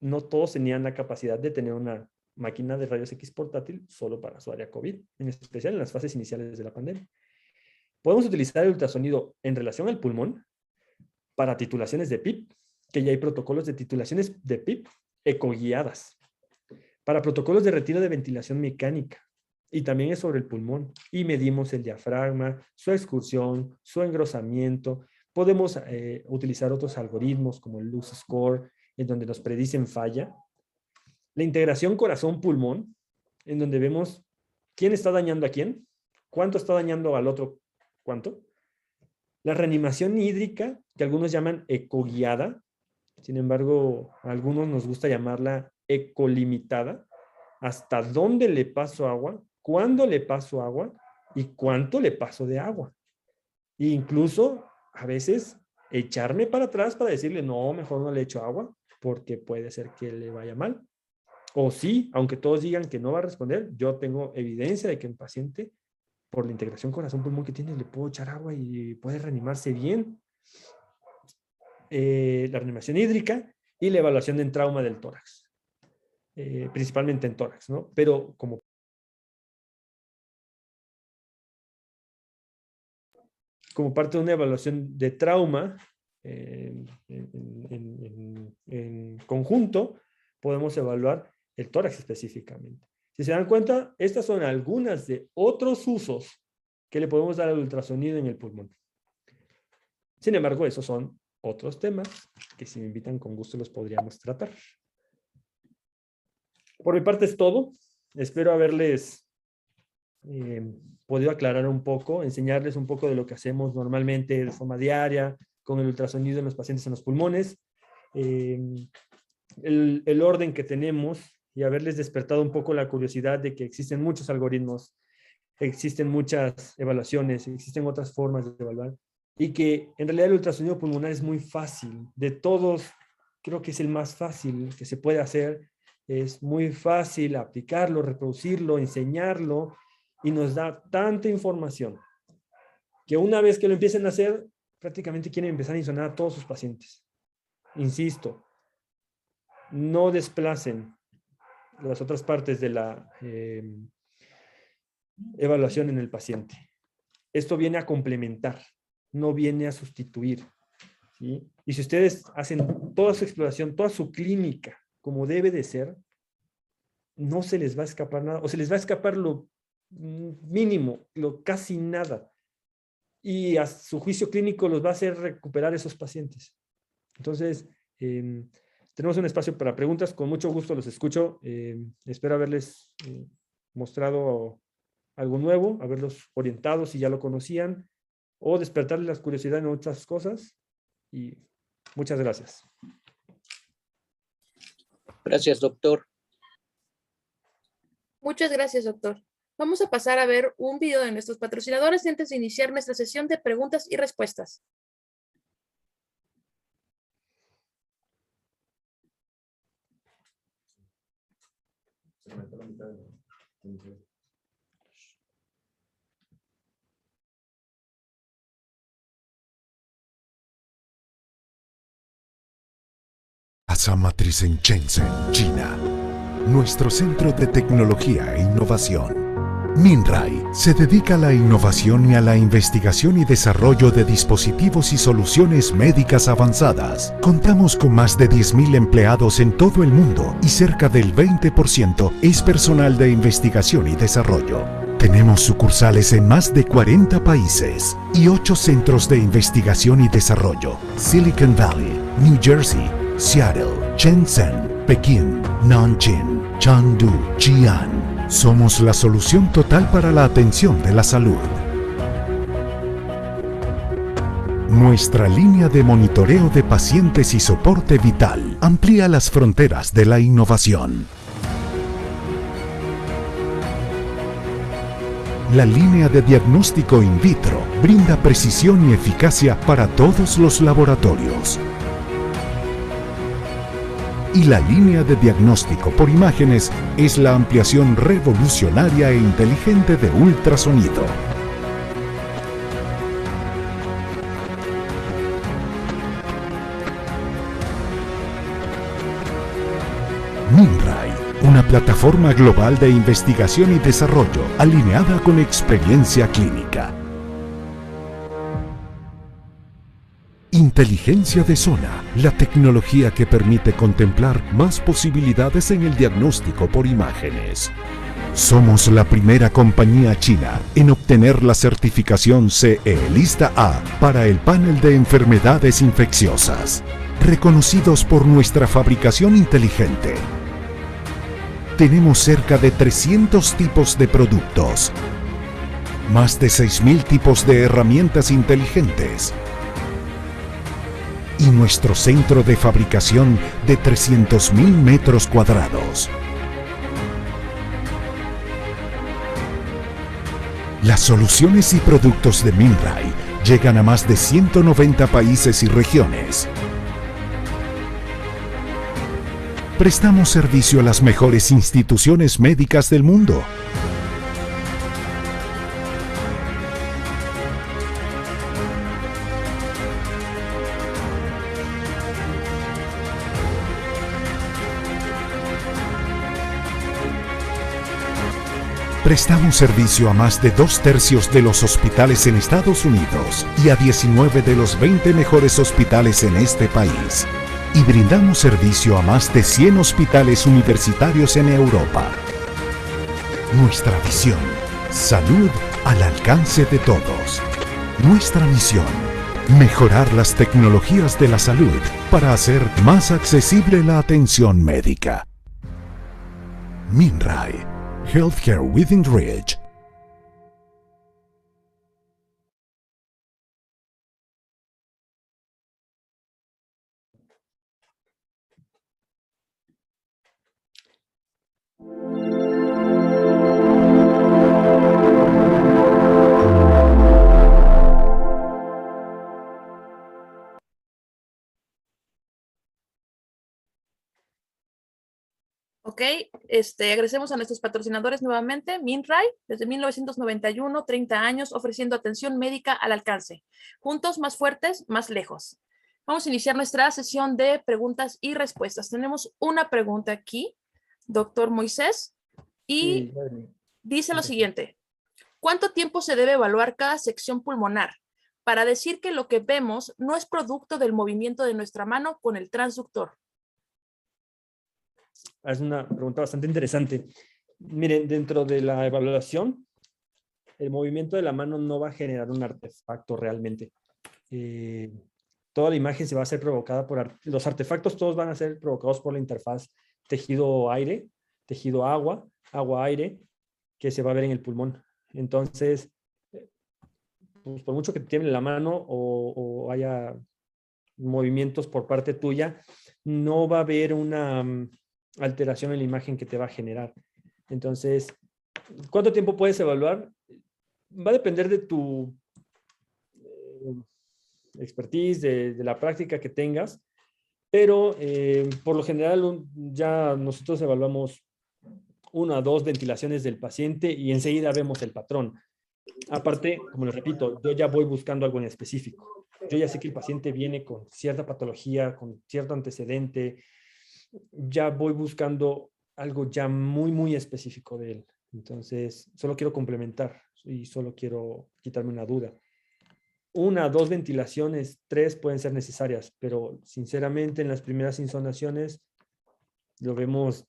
no todos tenían la capacidad de tener una máquina de rayos X portátil solo para su área COVID, en especial en las fases iniciales de la pandemia. Podemos utilizar el ultrasonido en relación al pulmón para titulaciones de PIP, que ya hay protocolos de titulaciones de PIP ecoguiadas, para protocolos de retiro de ventilación mecánica, y también es sobre el pulmón, y medimos el diafragma, su excursión, su engrosamiento. Podemos utilizar otros algoritmos como el Lux Score, en donde nos predicen falla. La integración corazón-pulmón, en donde vemos quién está dañando a quién, cuánto está dañando al otro, cuánto. La reanimación hídrica, que algunos llaman ecoguiada, sin embargo, a algunos nos gusta llamarla ecolimitada. ¿Hasta dónde le paso agua? ¿Cuándo le paso agua? ¿Y cuánto le paso de agua? E incluso, a veces, echarme para atrás para decirle, no, mejor no le echo agua, porque puede ser que le vaya mal. O sí, aunque todos digan que no va a responder, yo tengo evidencia de que el paciente, por la integración corazón-pulmón que tiene, le puedo echar agua y puede reanimarse bien. La reanimación hídrica y la evaluación en trauma del tórax. Principalmente en tórax, ¿no? Pero como parte de una evaluación de trauma, en conjunto, podemos evaluar el tórax específicamente. Si se dan cuenta, estas son algunas de otros usos que le podemos dar al ultrasonido en el pulmón. Sin embargo, esos son otros temas que si me invitan con gusto los podríamos tratar. Por mi parte es todo. Espero haberles podido aclarar un poco, enseñarles un poco de lo que hacemos normalmente de forma diaria con el ultrasonido en los pacientes en los pulmones, el orden que tenemos y haberles despertado un poco la curiosidad de que existen muchos algoritmos, existen muchas evaluaciones, existen otras formas de evaluar y que en realidad el ultrasonido pulmonar es muy fácil. De todos, creo que es el más fácil que se puede hacer. Es muy fácil aplicarlo, reproducirlo, enseñarlo y nos da tanta información que una vez que lo empiecen a hacer, prácticamente quieren empezar a insonar a todos sus pacientes. Insisto, no desplacen las otras partes de la evaluación en el paciente. Esto viene a complementar, no viene a sustituir, ¿sí? Y si ustedes hacen toda su exploración, toda su clínica, como debe de ser, no se les va a escapar nada, o se les va a escapar lo mínimo, lo casi nada. Y a su juicio clínico los va a hacer recuperar esos pacientes. Entonces, tenemos un espacio para preguntas, con mucho gusto los escucho. Espero haberles mostrado algo nuevo, haberlos orientado si ya lo conocían, o despertarles la curiosidad en otras cosas. Y muchas gracias. Gracias, doctor. Muchas gracias, doctor. Vamos a pasar a ver un video de nuestros patrocinadores antes de iniciar nuestra sesión de preguntas y respuestas. Casa Matriz en Shenzhen, China. Nuestro centro de tecnología e innovación. Minrai se dedica a la innovación y a la investigación y desarrollo de dispositivos y soluciones médicas avanzadas. Contamos con más de 10.000 empleados en todo el mundo y cerca del 20% es personal de investigación y desarrollo. Tenemos sucursales en más de 40 países y 8 centros de investigación y desarrollo: Silicon Valley, New Jersey, Seattle, Shenzhen, Pekín, Nanjing, Chengdu, Xi'an. Somos la solución total para la atención de la salud. Nuestra línea de monitoreo de pacientes y soporte vital amplía las fronteras de la innovación. La línea de diagnóstico in vitro brinda precisión y eficacia para todos los laboratorios. Y la línea de diagnóstico por imágenes es la ampliación revolucionaria e inteligente de ultrasonido. MinRay, una plataforma global de investigación y desarrollo alineada con experiencia clínica. Inteligencia de zona, la tecnología que permite contemplar más posibilidades en el diagnóstico por imágenes. Somos la primera compañía china en obtener la certificación CE Lista A para el panel de enfermedades infecciosas, reconocidos por nuestra fabricación inteligente. Tenemos cerca de 300 tipos de productos, más de 6.000 tipos de herramientas inteligentes y nuestro centro de fabricación de 300.000 metros cuadrados. Las soluciones y productos de MinRay llegan a más de 190 países y regiones. Prestamos servicio a las mejores instituciones médicas del mundo. Prestamos servicio a más de 2/3 de los hospitales en Estados Unidos y a 19 de los 20 mejores hospitales en este país. Y brindamos servicio a más de 100 hospitales universitarios en Europa. Nuestra visión: salud al alcance de todos. Nuestra misión: mejorar las tecnologías de la salud para hacer más accesible la atención médica. MinRay, Healthcare Within Reach. Ok, agradecemos a nuestros patrocinadores nuevamente. MinRay, desde 1991, 30 años, ofreciendo atención médica al alcance. Juntos, más fuertes, más lejos. Vamos a iniciar nuestra sesión de preguntas y respuestas. Tenemos una pregunta aquí, doctor Moisés, y dice lo siguiente. ¿Cuánto tiempo se debe evaluar cada sección pulmonar para decir que lo que vemos no es producto del movimiento de nuestra mano con el transductor? Es una pregunta bastante interesante. Miren, dentro de la evaluación, el movimiento de la mano no va a generar un artefacto realmente. Toda la imagen se va a ser provocada por los artefactos, todos van a ser provocados por la interfaz tejido-aire, tejido-agua, agua-aire, que se va a ver en el pulmón. Entonces, pues por mucho que te tiemble la mano o haya movimientos por parte tuya, no va a haber una alteración en la imagen que te va a generar. Entonces, ¿cuánto tiempo puedes evaluar? Va a depender de tu expertise, de la práctica que tengas, pero por lo general ya nosotros evaluamos 1 a 2 ventilaciones del paciente y enseguida vemos el patrón. Aparte, como les repito, yo ya voy buscando algo en específico. Yo ya sé que el paciente viene con cierta patología, con cierto antecedente. Ya voy buscando algo ya muy, muy específico de él. Entonces, solo quiero complementar y solo quiero quitarme una duda. 1, 2 ventilaciones, 3 pueden ser necesarias, pero sinceramente en las primeras insonaciones lo vemos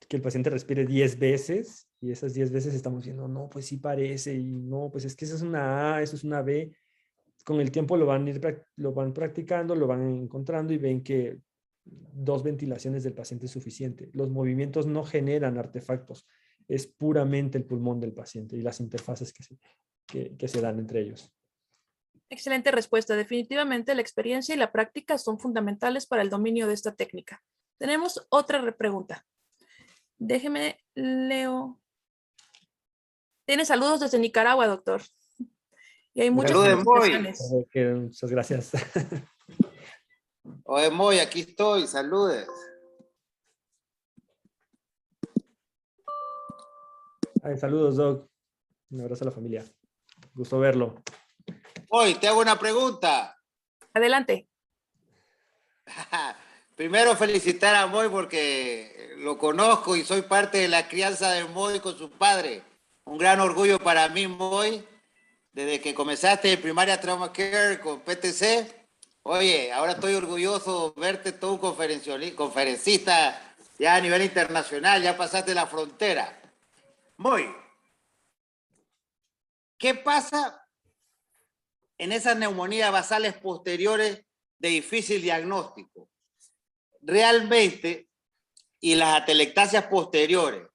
que el paciente respire 10 veces y esas 10 veces estamos diciendo, no, pues sí parece, y no, pues es que esa es una A, eso es una B. Con el tiempo lo van practicando, lo van encontrando y ven que 2 ventilaciones del paciente es suficiente. Los movimientos no generan artefactos, es puramente el pulmón del paciente y las interfaces que se dan entre ellos. Excelente respuesta. Definitivamente la experiencia y la práctica son fundamentales para el dominio de esta técnica. Tenemos otra pregunta. Déjeme, Leo. Tiene saludos desde Nicaragua, doctor. Y hay muchas Saludos, Moy. felicitaciones. Muchas gracias. Oye, Moy, aquí estoy, saludes. Ay, saludos, Doc. Un abrazo a la familia. Gusto verlo. Moy, te hago una pregunta. Adelante. Primero felicitar a Moy porque lo conozco y soy parte de la crianza de Moy con su padre. Un gran orgullo para mí, Moy, desde que comenzaste en Primaria Trauma Care con PTC. Oye, ahora estoy orgulloso de verte todo un conferencista ya a nivel internacional, ya pasaste la frontera. Moy, ¿qué pasa en esas neumonías basales posteriores de difícil diagnóstico? Realmente, y las atelectasias posteriores,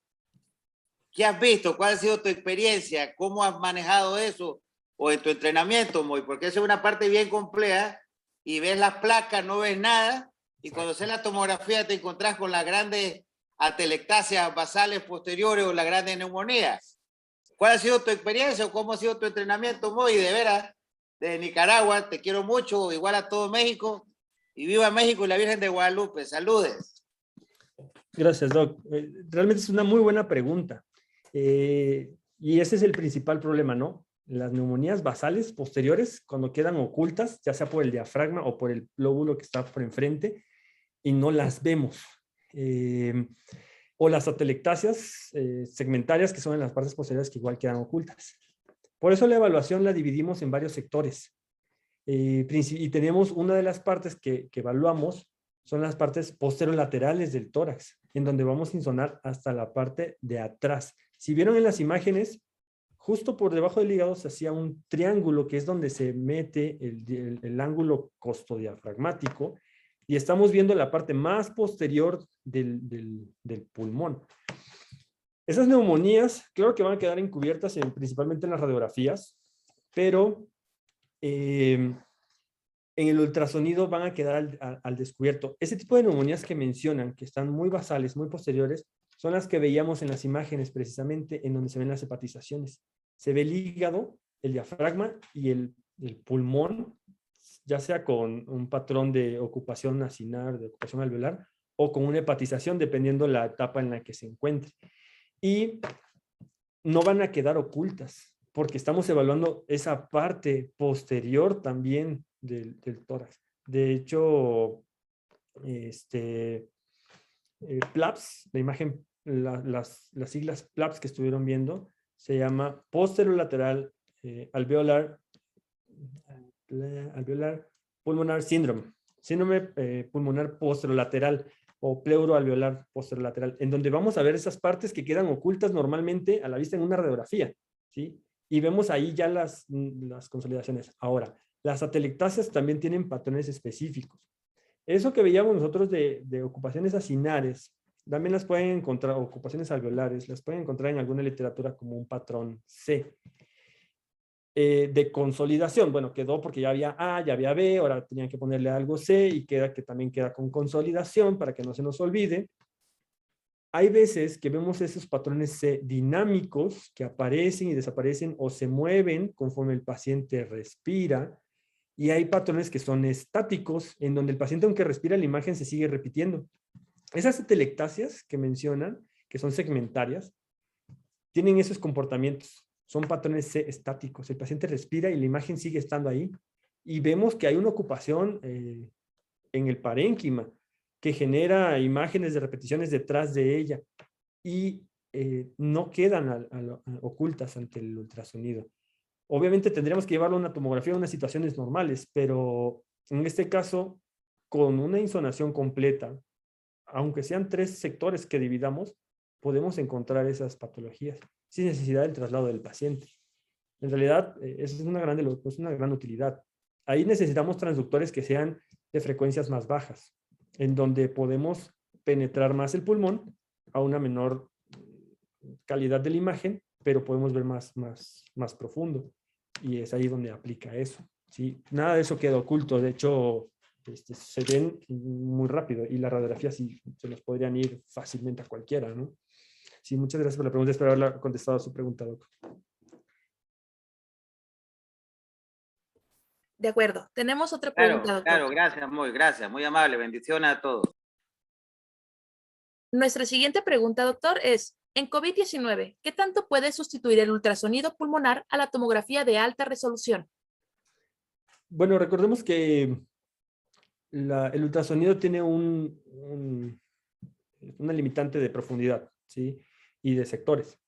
¿qué has visto? ¿Cuál ha sido tu experiencia? ¿Cómo has manejado eso? O en tu entrenamiento, Moy, porque esa es una parte bien compleja y ves las placas, no ves nada, y cuando haces la tomografía te encontrás con las grandes atelectasias basales posteriores o las grandes neumonías. ¿Cuál ha sido tu experiencia o cómo ha sido tu entrenamiento, Moy? De veras, de Nicaragua, te quiero mucho, igual a todo México, y viva México y la Virgen de Guadalupe. Saludes. Gracias, Doc. Realmente es una muy buena pregunta. Y ese es el principal problema, ¿no? Las neumonías basales posteriores, cuando quedan ocultas, ya sea por el diafragma o por el lóbulo que está por enfrente, y no las vemos. O las atelectasias segmentarias, que son en las partes posteriores que igual quedan ocultas. Por eso la evaluación la dividimos en varios sectores. Y tenemos una de las partes que evaluamos, son las partes posterolaterales del tórax, en donde vamos a insonar hasta la parte de atrás. Si vieron en las imágenes, justo por debajo del hígado se hacía un triángulo, que es donde se mete el ángulo costodiafragmático, y estamos viendo la parte más posterior del pulmón. Esas neumonías, claro que van a quedar encubiertas principalmente en las radiografías, pero en el ultrasonido van a quedar al descubierto. Ese tipo de neumonías que mencionan, que están muy basales, muy posteriores, son las que veíamos en las imágenes precisamente, en donde se ven las hepatizaciones. Se ve el hígado, el diafragma y el pulmón, ya sea con un patrón de ocupación acinar, de ocupación alveolar, o con una hepatización, dependiendo la etapa en la que se encuentre. Y no van a quedar ocultas, porque estamos evaluando esa parte posterior también del tórax. De hecho, PLAPS, la imagen, las siglas PLAPS que estuvieron viendo, se llama posterolateral alveolar pulmonar síndrome pulmonar posterolateral o pleuroalveolar posterolateral, en donde vamos a ver esas partes que quedan ocultas normalmente a la vista en una radiografía, ¿sí? Y vemos ahí ya las consolidaciones. Ahora, las atelectasias también tienen patrones específicos. Eso que veíamos nosotros de ocupaciones acinares, también las pueden encontrar, ocupaciones alveolares, las pueden encontrar en alguna literatura como un patrón C. De consolidación, bueno, quedó porque ya había A, ya había B, ahora tenían que ponerle algo C y que también queda con consolidación para que no se nos olvide. Hay veces que vemos esos patrones C dinámicos que aparecen y desaparecen o se mueven conforme el paciente respira, y hay patrones que son estáticos, en donde el paciente, aunque respira, la imagen se sigue repitiendo. Esas atelectasias que mencionan, que son segmentarias, tienen esos comportamientos. Son patrones C estáticos. El paciente respira y la imagen sigue estando ahí. Y vemos que hay una ocupación en el parénquima que genera imágenes de repeticiones detrás de ella y no quedan ocultas ante el ultrasonido. Obviamente tendríamos que llevarlo a una tomografía en unas situaciones normales, pero en este caso, con una insonación completa, aunque sean 3 sectores que dividamos, podemos encontrar esas patologías sin necesidad del traslado del paciente. En realidad, eso es una gran utilidad. Ahí necesitamos transductores que sean de frecuencias más bajas, en donde podemos penetrar más el pulmón a una menor calidad de la imagen, pero podemos ver más profundo. Y es ahí donde aplica eso. ¿sí? Nada de eso queda oculto. De hecho, se ven muy rápido y la radiografía sí se los podrían ir fácilmente a cualquiera, ¿no? Sí, muchas gracias por la pregunta. Espero haberla contestado a su pregunta, doctor. De acuerdo. Tenemos otra Claro, pregunta, doctor. claro, gracias, muy amable. Bendiciones a todos. Nuestra siguiente pregunta, doctor, es, en COVID-19, ¿qué tanto puede sustituir el ultrasonido pulmonar a la tomografía de alta resolución? Bueno, recordemos que el ultrasonido tiene una limitante de profundidad, ¿sí? Y de sectores.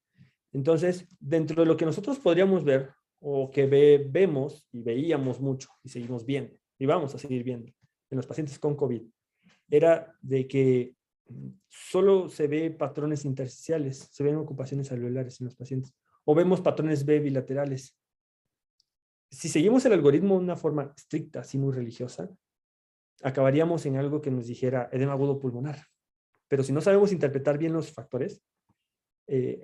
Entonces, dentro de lo que nosotros podríamos ver, o que vemos y veíamos mucho, y seguimos viendo, y vamos a seguir viendo, en los pacientes con COVID, era de que solo se ve patrones intersticiales, se ven ocupaciones alveolares en los pacientes, o vemos patrones B bilaterales. Si seguimos el algoritmo de una forma estricta, así muy religiosa, acabaríamos en algo que nos dijera edema agudo pulmonar. Pero si no sabemos interpretar bien los factores,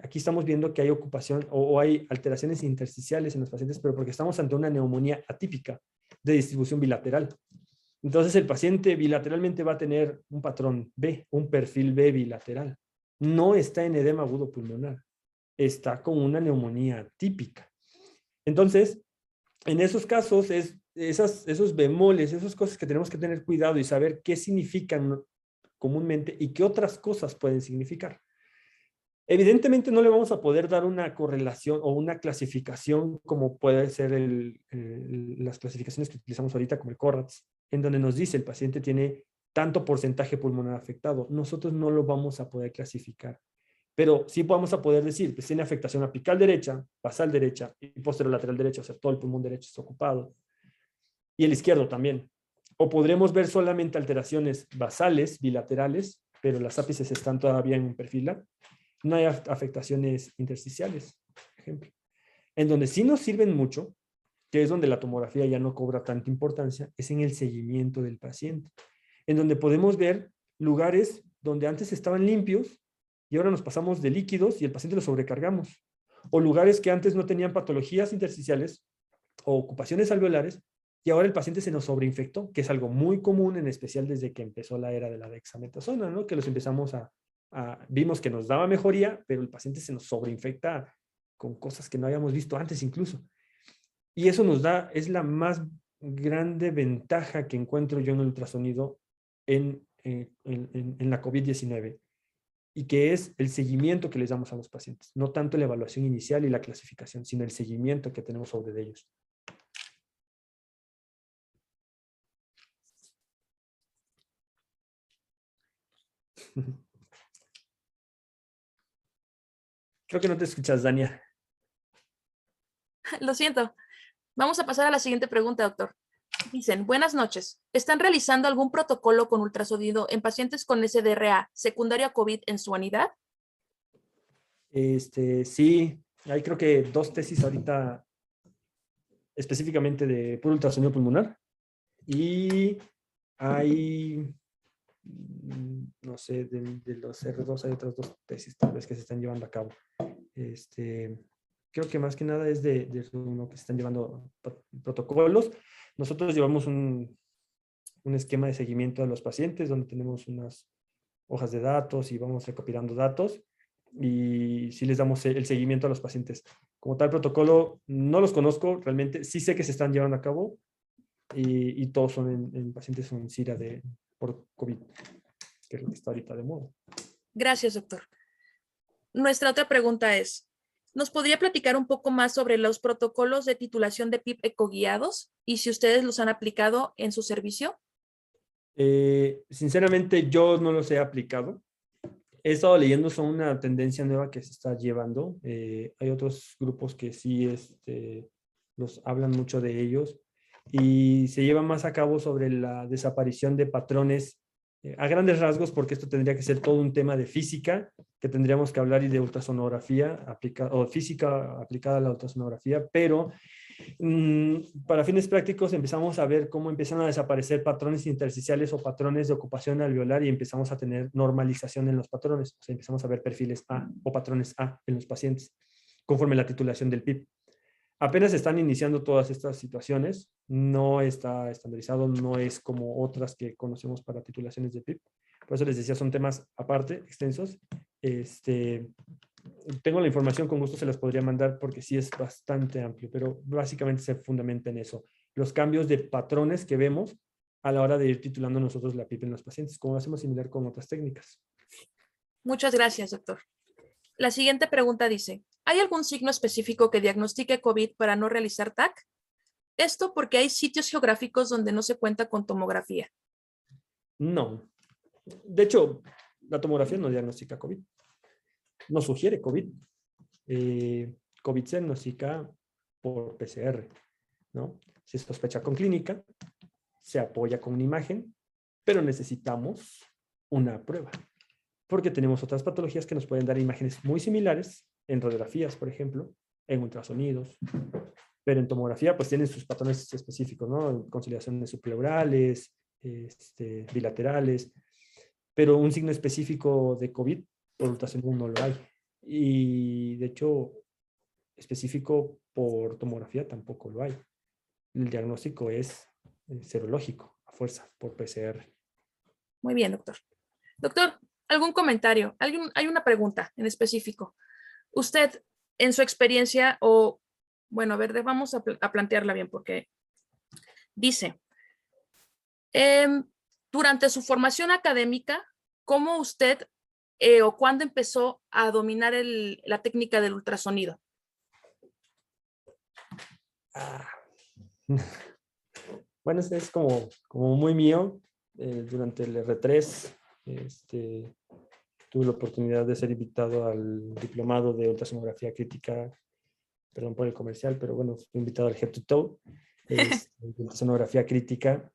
aquí estamos viendo que hay ocupación o hay alteraciones intersticiales en los pacientes, pero porque estamos ante una neumonía atípica de distribución bilateral. Entonces el paciente bilateralmente va a tener un patrón B, un perfil B bilateral. No está en edema agudo pulmonar, está con una neumonía típica. Entonces, en esos casos, esos bemoles, esas cosas que tenemos que tener cuidado y saber qué significan comúnmente y qué otras cosas pueden significar. Evidentemente no le vamos a poder dar una correlación o una clasificación como puede ser las clasificaciones que utilizamos ahorita como el CORRATS, en donde nos dice el paciente tiene tanto porcentaje pulmonar afectado. Nosotros no lo vamos a poder clasificar, pero sí vamos a poder decir, pues tiene afectación apical derecha, basal derecha y posterolateral derecha, o sea, todo el pulmón derecho está ocupado. Y el izquierdo también. O podremos ver solamente alteraciones basales, bilaterales, pero las ápices están todavía en un perfil A. No hay afectaciones intersticiales, por ejemplo. En donde sí nos sirven mucho, que es donde la tomografía ya no cobra tanta importancia, es en el seguimiento del paciente. En donde podemos ver lugares donde antes estaban limpios y ahora nos pasamos de líquidos y el paciente lo sobrecargamos. O lugares que antes no tenían patologías intersticiales o ocupaciones alveolares y ahora el paciente se nos sobreinfectó, que es algo muy común, en especial desde que empezó la era de la dexametasona, ¿no? Que los empezamos vimos que nos daba mejoría, pero el paciente se nos sobreinfecta con cosas que no habíamos visto antes incluso. Y eso es la más grande ventaja que encuentro yo en el ultrasonido en la COVID-19, y que es el seguimiento que les damos a los pacientes, no tanto la evaluación inicial y la clasificación, sino el seguimiento que tenemos sobre ellos. Creo que no te escuchas, Dania. Lo siento. Vamos a pasar a la siguiente pregunta, doctor. Dicen, buenas noches. ¿Están realizando algún protocolo con ultrasonido en pacientes con SDRA secundario a COVID en su unidad? Sí, hay creo que 2 tesis ahorita específicamente de puro ultrasonido pulmonar. Y hay, no sé, de los R2 hay otras 2 tesis tal vez que se están llevando a cabo. Creo que más que nada es de uno que se están llevando protocolos. Nosotros llevamos un esquema de seguimiento a los pacientes donde tenemos unas hojas de datos y vamos recopilando datos y sí les damos el seguimiento a los pacientes. Como tal protocolo, no los conozco realmente, sí sé que se están llevando a cabo y todos son en pacientes con SIRA por COVID, que es lo que está ahorita de moda. Gracias, doctor. Nuestra otra pregunta es, ¿nos podría platicar un poco más sobre los protocolos de titulación de PIP ecoguiados y si ustedes los han aplicado en su servicio? Sinceramente, yo no los he aplicado. He estado leyendo, son una tendencia nueva que se está llevando. Hay otros grupos que sí los hablan mucho de ellos y se lleva más a cabo sobre la desaparición de patrones a grandes rasgos, porque esto tendría que ser todo un tema de física, que tendríamos que hablar y de ultrasonografía o física aplicada a la ultrasonografía, pero para fines prácticos empezamos a ver cómo empiezan a desaparecer patrones intersticiales o patrones de ocupación alveolar y empezamos a tener normalización en los patrones, o sea, empezamos a ver perfiles A o patrones A en los pacientes conforme la titulación del PIP. Apenas están iniciando todas estas situaciones, no está estandarizado, no es como otras que conocemos para titulaciones de PIP. Por eso les decía, son temas aparte, extensos. Tengo la información, con gusto se las podría mandar porque sí es bastante amplio, pero básicamente se fundamenta en eso. Los cambios de patrones que vemos a la hora de ir titulando nosotros la PIP en los pacientes, como hacemos similar con otras técnicas. Muchas gracias, doctor. La siguiente pregunta dice, ¿hay algún signo específico que diagnostique COVID para no realizar TAC? Esto porque hay sitios geográficos donde no se cuenta con tomografía. No. De hecho, la tomografía no diagnostica COVID. No sugiere COVID. COVID se diagnostica por PCR, ¿no? Se sospecha con clínica, se apoya con una imagen, pero necesitamos una prueba, porque tenemos otras patologías que nos pueden dar imágenes muy similares, en radiografías, por ejemplo, en ultrasonidos, pero en tomografía pues tienen sus patrones específicos, ¿no? Conciliaciones subpleurales, bilaterales, pero un signo específico de COVID por ultrasonido no lo hay. Y de hecho, específico por tomografía tampoco lo hay. El diagnóstico es serológico, a fuerza, por PCR. Muy bien, doctor. Doctor, ¿algún comentario? Hay una pregunta en específico. Usted, en su experiencia, o bueno, a ver, vamos a plantearla bien, porque dice, durante su formación académica, ¿cómo usted o cuándo empezó a dominar la técnica del ultrasonido? Bueno, es como muy mío. Durante el R3 tuve la oportunidad de ser invitado al diplomado de ultrasonografía crítica, perdón por el comercial, pero bueno, fui invitado al Head to Toe, ultrasonografía crítica.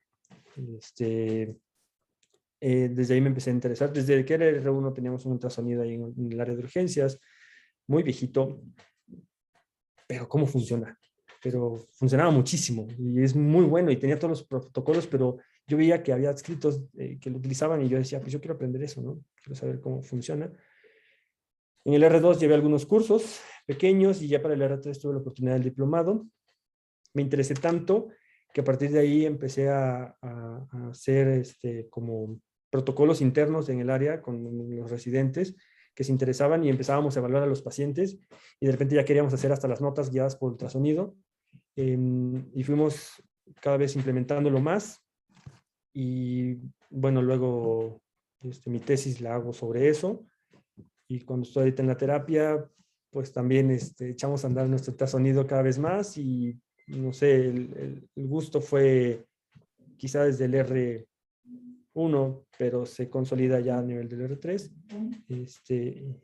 Desde ahí me empecé a interesar. Desde que era R1 teníamos un ultrasonido ahí en el área de urgencias, muy viejito, pero ¿cómo funciona? Pero funcionaba muchísimo y es muy bueno y tenía todos los protocolos, pero yo veía que había escritos que lo utilizaban y yo decía, pues yo quiero aprender eso, ¿no? Quiero saber cómo funciona. En el R2 llevé algunos cursos pequeños y ya para el R3 tuve la oportunidad del diplomado. Me interesé tanto que a partir de ahí empecé a hacer como protocolos internos en el área con los residentes que se interesaban y empezábamos a evaluar a los pacientes y de repente ya queríamos hacer hasta las notas guiadas por ultrasonido y fuimos cada vez implementándolo más y bueno, luego mi tesis la hago sobre eso y cuando estoy ahorita en la terapia pues también echamos a andar nuestro ultrasonido cada vez más y no sé, el gusto fue quizá desde el R1, pero se consolida ya a nivel del R3.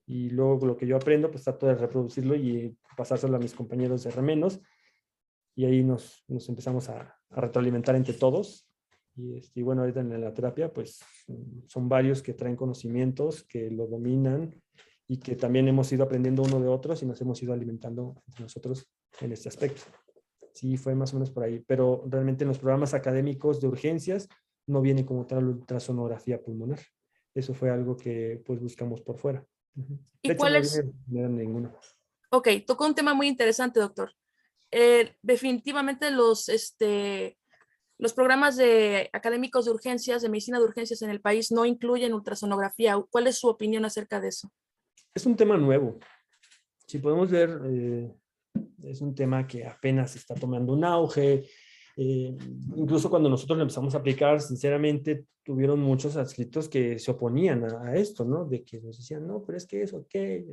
Y luego lo que yo aprendo, pues trato de reproducirlo y pasárselo a mis compañeros de R-. Y ahí nos empezamos a retroalimentar entre todos. Y bueno, ahorita en la terapia, pues son varios que traen conocimientos, que lo dominan y que también hemos ido aprendiendo uno de otros y nos hemos ido alimentando entre nosotros en este aspecto. Sí, fue más o menos por ahí, pero realmente en los programas académicos de urgencias no viene como tal ultrasonografía pulmonar. Eso fue algo que pues buscamos por fuera. ¿Y de hecho, cuál no es? viene ninguno. Ok, tocó un tema muy interesante, doctor. Definitivamente los programas académicos de urgencias, de medicina de urgencias en el país no incluyen ultrasonografía. ¿Cuál es su opinión acerca de eso? Es un tema nuevo. Si podemos ver, es un tema que apenas está tomando un auge. Incluso cuando nosotros lo empezamos a aplicar, sinceramente, tuvieron muchos adscritos que se oponían a esto, ¿no? De que nos decían, no, pero es que eso, ¿qué?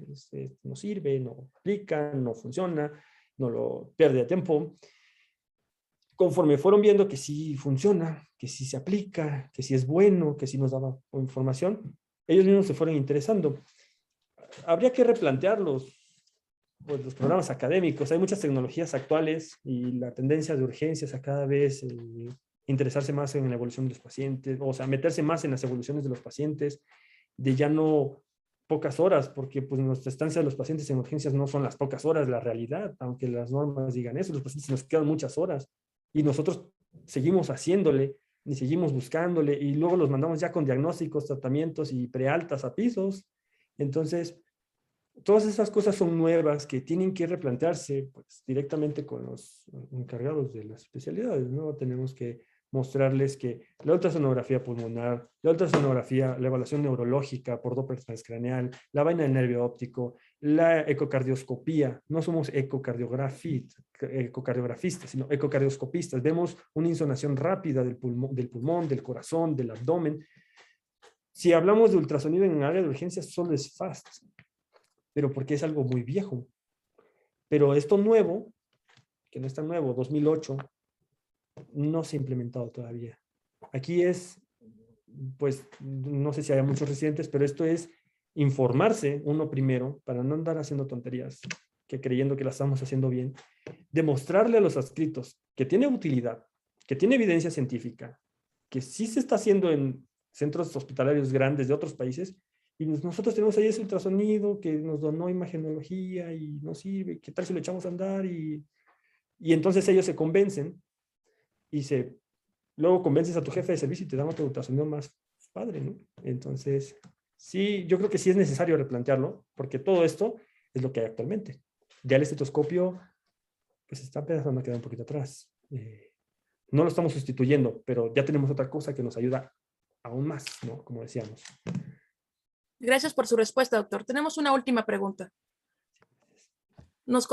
No sirve, no aplica, no funciona, no lo pierde a tiempo. Conforme fueron viendo que sí funciona, que sí se aplica, que sí es bueno, que sí nos daba información, ellos mismos se fueron interesando. Habría que replantearlos, pues, los programas académicos. Hay muchas tecnologías actuales y la tendencia de urgencias a cada vez interesarse más en la evolución de los pacientes, o sea, meterse más en las evoluciones de los pacientes, de ya no pocas horas, porque pues nuestra estancia de los pacientes en urgencias no son las pocas horas, la realidad, aunque las normas digan eso, los pacientes nos quedan muchas horas y nosotros seguimos haciéndole y seguimos buscándole y luego los mandamos ya con diagnósticos, tratamientos y prealtas a pisos. Entonces, todas esas cosas son nuevas que tienen que replantearse pues, directamente con los encargados de las especialidades, ¿no? Tenemos que mostrarles que la ultrasonografía pulmonar, la ultrasonografía, la evaluación neurológica por Doppler transcraneal, la vaina del nervio óptico, la ecocardioscopía, no somos ecocardiografistas, sino ecocardioscopistas. Vemos una insonación rápida del pulmón, del corazón, del abdomen. Si hablamos de ultrasonido en el área de urgencias, solo es FAST, pero porque es algo muy viejo. Pero esto nuevo, que no es tan nuevo, 2008, no se ha implementado todavía. Aquí es, pues, no sé si haya muchos residentes, pero esto es informarse uno primero para no andar haciendo tonterías, que creyendo que las estamos haciendo bien, demostrarle a los adscritos que tiene utilidad, que tiene evidencia científica, que sí se está haciendo en centros hospitalarios grandes de otros países, y nosotros tenemos ahí ese ultrasonido que nos donó imagenología y nos sirve, ¿qué tal si lo echamos a andar? Y entonces ellos se convencen y luego convences a tu jefe de servicio y te dan otro ultrasonido más padre, ¿no? Entonces, sí, yo creo que sí es necesario replantearlo, porque todo esto es lo que hay actualmente. Ya el estetoscopio, pues está empezando a quedar un poquito atrás. No lo estamos sustituyendo, pero ya tenemos otra cosa que nos ayuda aún más, ¿no? Como decíamos. Gracias por su respuesta, doctor. Tenemos una última pregunta. Nos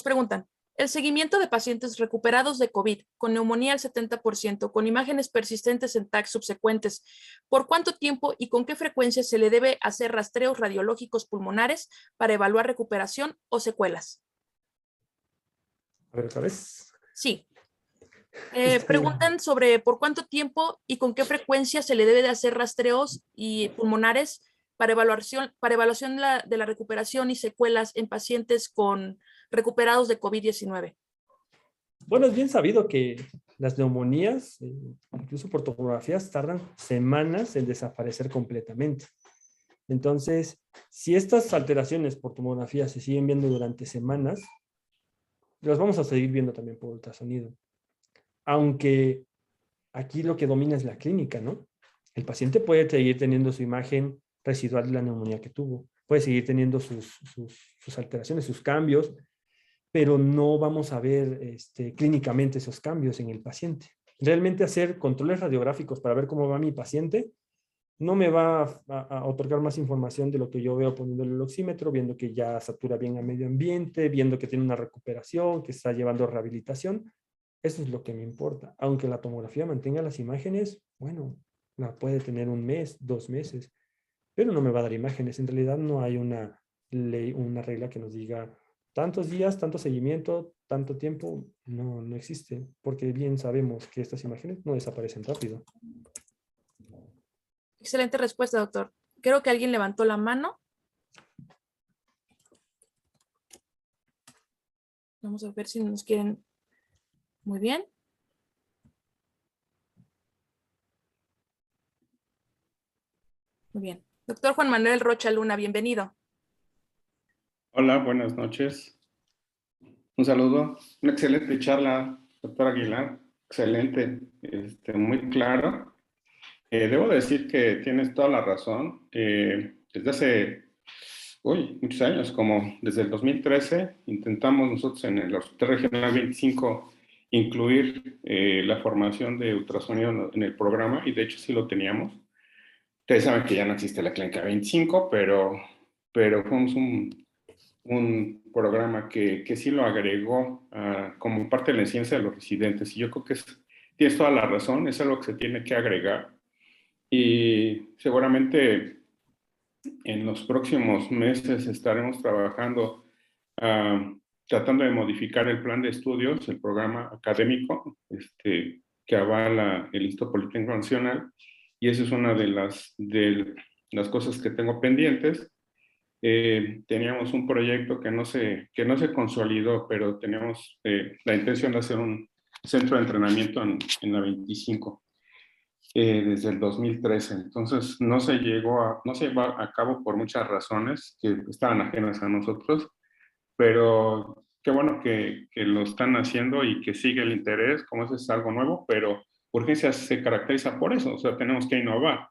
preguntan, el seguimiento de pacientes recuperados de COVID con neumonía al 70%, con imágenes persistentes en TAC subsecuentes, ¿por cuánto tiempo y con qué frecuencia se le debe hacer rastreos radiológicos pulmonares para evaluar recuperación o secuelas? A ver, otra vez. Sí. Preguntan sobre por cuánto tiempo y con qué frecuencia se le debe de hacer rastreos y pulmonares para evaluación de la recuperación y secuelas en pacientes recuperados de COVID-19. Bueno, es bien sabido que las neumonías, incluso por tomografías, tardan semanas en desaparecer completamente. Entonces, si estas alteraciones por tomografía se siguen viendo durante semanas, las vamos a seguir viendo también por ultrasonido. Aunque aquí lo que domina es la clínica, ¿no? El paciente puede seguir teniendo su imagen residual de la neumonía que tuvo, puede seguir teniendo sus alteraciones, sus cambios, pero no vamos a ver clínicamente esos cambios en el paciente. Realmente hacer controles radiográficos para ver cómo va mi paciente no me va a otorgar más información de lo que yo veo poniéndole el oxímetro, viendo que ya satura bien a medio ambiente, viendo que tiene una recuperación, que está llevando rehabilitación. Eso es lo que me importa. Aunque la tomografía mantenga las imágenes, bueno, la puede tener 1 mes, 2 meses, pero no me va a dar imágenes. En realidad no hay una ley, una regla que nos diga tantos días, tanto seguimiento, tanto tiempo. No, no existe, porque bien sabemos que estas imágenes no desaparecen rápido. Excelente respuesta, doctor. Creo que alguien levantó la mano. Vamos a ver si nos quieren. Muy bien. Muy bien. Doctor Juan Manuel Rocha Luna, bienvenido. Hola, buenas noches. Un saludo. Una excelente charla, doctor Aguilar. Excelente, muy claro. Debo decir que tienes toda la razón. Desde hace muchos años, como desde el 2013, intentamos nosotros en el Hospital Regional 25 incluir la formación de ultrasonido en el programa, y de hecho sí lo teníamos. Ustedes saben que ya no existe la Clínica 25, pero fuimos un programa que sí lo agregó como parte de la ciencia de los residentes. Y yo creo que tienes toda la razón, es algo que se tiene que agregar. Y seguramente en los próximos meses estaremos trabajando, tratando de modificar el plan de estudios, el programa académico que avala el Instituto Politécnico Nacional. Y esa es una de las cosas que tengo pendientes. Teníamos un proyecto que no se consolidó, pero teníamos la intención de hacer un centro de entrenamiento en la 25 desde el 2013. Entonces no se llevó a cabo por muchas razones que estaban ajenas a nosotros, pero qué bueno que lo están haciendo y que sigue el interés, como eso es algo nuevo, pero Urgencias se caracteriza por eso, o sea, tenemos que innovar.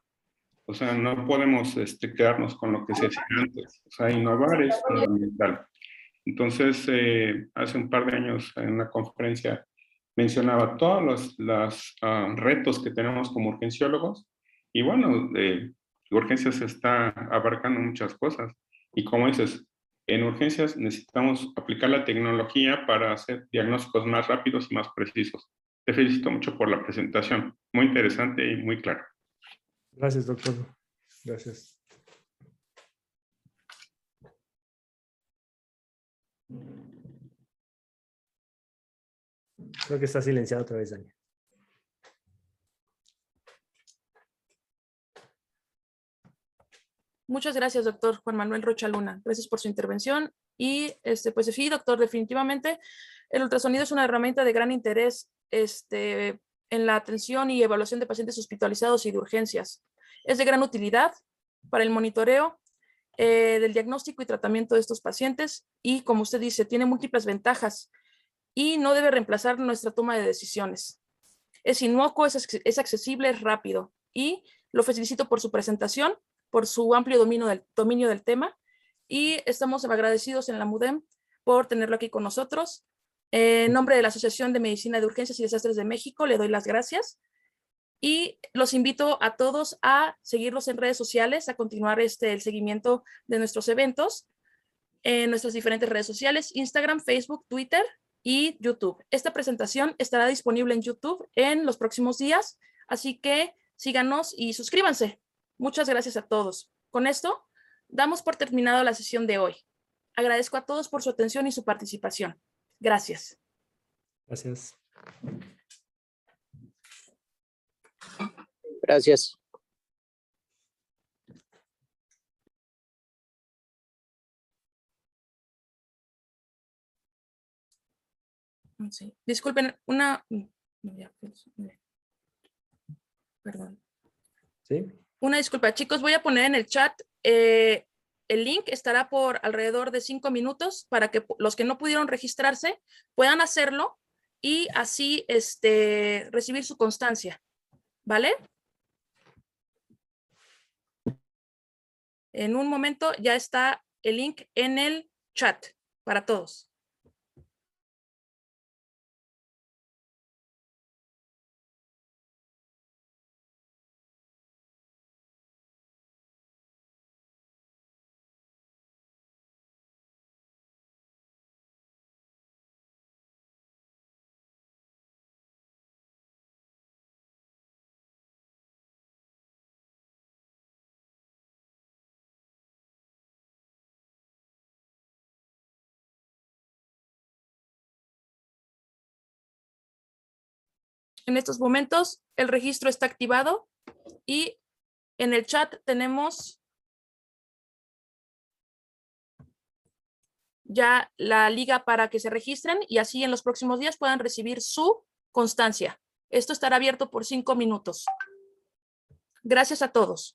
O sea, no podemos quedarnos con lo que se hacía antes. O sea, innovar es fundamental. Entonces, hace un par de años en una conferencia mencionaba todos los retos que tenemos como urgenciólogos y bueno, urgencias está abarcando muchas cosas y como dices, en urgencias necesitamos aplicar la tecnología para hacer diagnósticos más rápidos y más precisos. Te felicito mucho por la presentación, muy interesante y muy claro. Gracias, doctor. Gracias. Creo que está silenciado otra vez, Dani. Muchas gracias, doctor Juan Manuel Rocha Luna. Gracias por su intervención. Y pues sí, doctor, definitivamente el ultrasonido es una herramienta de gran interés en la atención y evaluación de pacientes hospitalizados y de urgencias. Es de gran utilidad para el monitoreo del diagnóstico y tratamiento de estos pacientes y, como usted dice, tiene múltiples ventajas y no debe reemplazar nuestra toma de decisiones. Es inocuo, es accesible, es rápido y lo felicito por su presentación, por su amplio dominio del tema y estamos agradecidos en la MUDEM por tenerlo aquí con nosotros. En nombre de la Asociación de Medicina de Urgencias y Desastres de México, le doy las gracias y los invito a todos a seguirlos en redes sociales, a continuar el seguimiento de nuestros eventos en nuestras diferentes redes sociales, Instagram, Facebook, Twitter y YouTube. Esta presentación estará disponible en YouTube en los próximos días, así que síganos y suscríbanse. Muchas gracias a todos. Con esto, damos por terminado la sesión de hoy. Agradezco a todos por su atención y su participación. Gracias. Gracias. Gracias. Sí. Disculpen, perdón. ¿Sí? Una disculpa, chicos, voy a poner en el chat el link, estará por alrededor de 5 minutos para que los que no pudieron registrarse puedan hacerlo y así recibir su constancia, ¿vale? En un momento ya está el link en el chat para todos. En estos momentos el registro está activado y en el chat tenemos ya la liga para que se registren y así en los próximos días puedan recibir su constancia. Esto estará abierto por 5 minutos. Gracias a todos.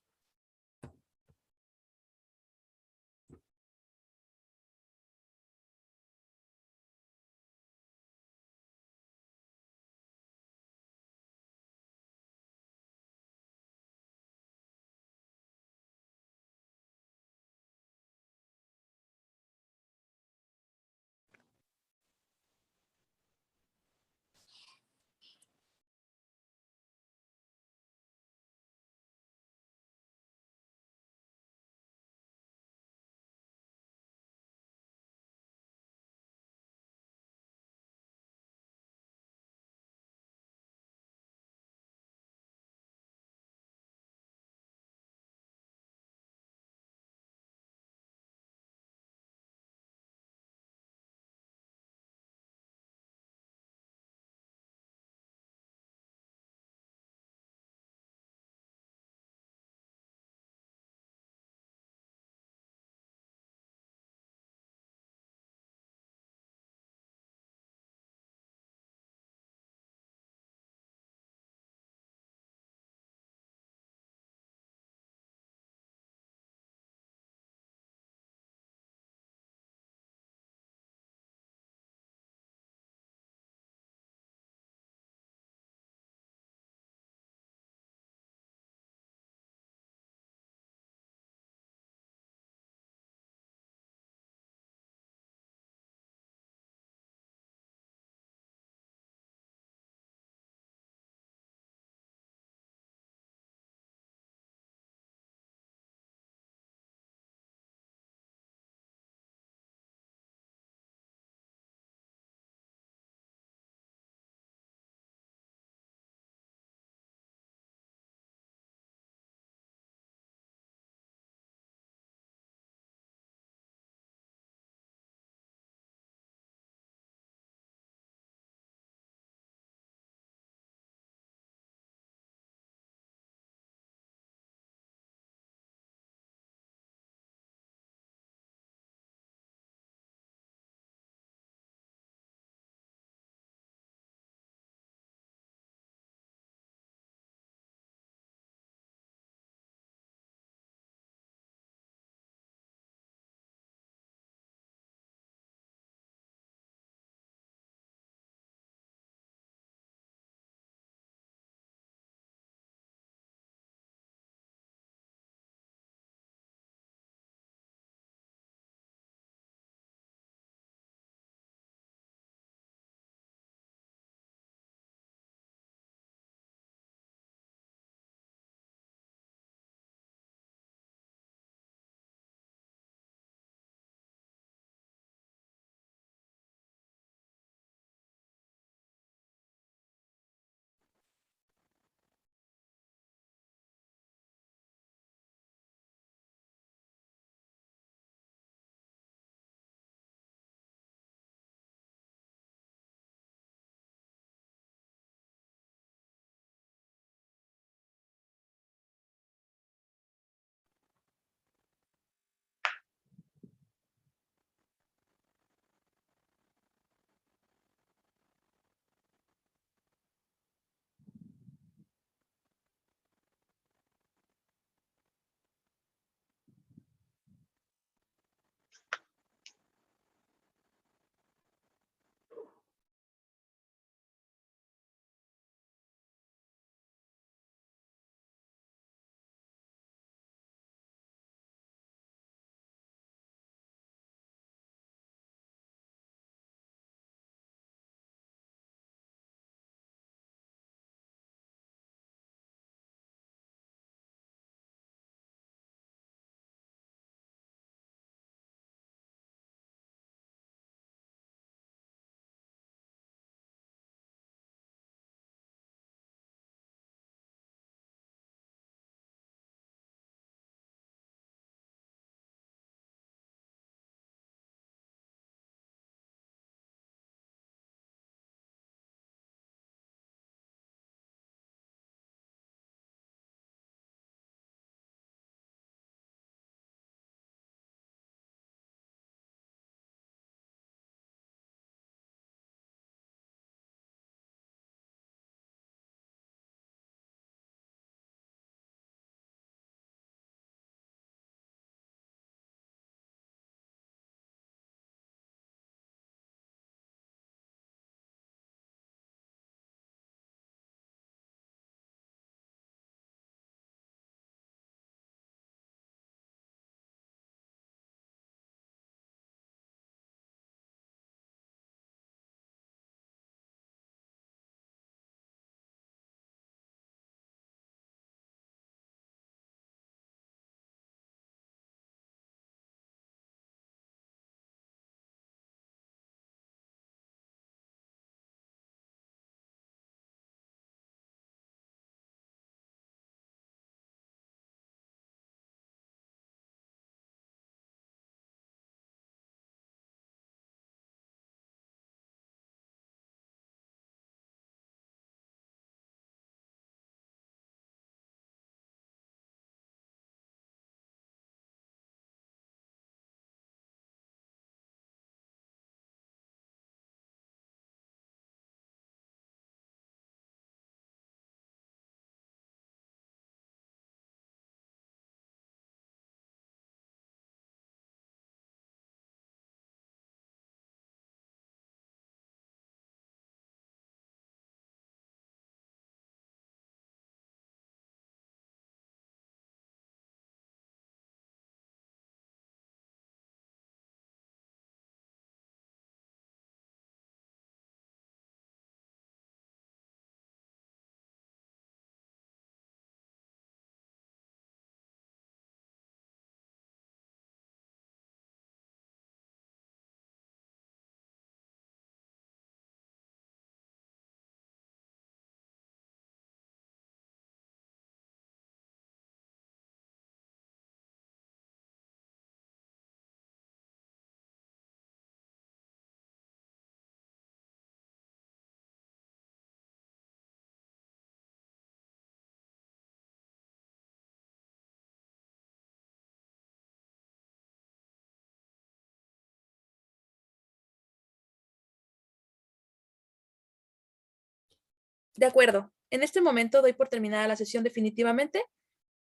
De acuerdo. En este momento doy por terminada la sesión definitivamente.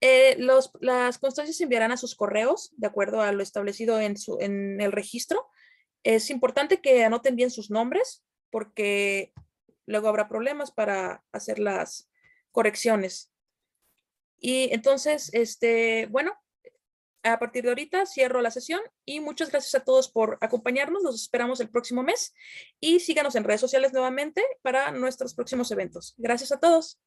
Las constancias se enviarán a sus correos de acuerdo a lo establecido en el registro. Es importante que anoten bien sus nombres porque luego habrá problemas para hacer las correcciones. Y entonces, bueno, a partir de ahorita cierro la sesión y muchas gracias a todos por acompañarnos. Los esperamos el próximo mes y síganos en redes sociales nuevamente para nuestros próximos eventos. Gracias a todos.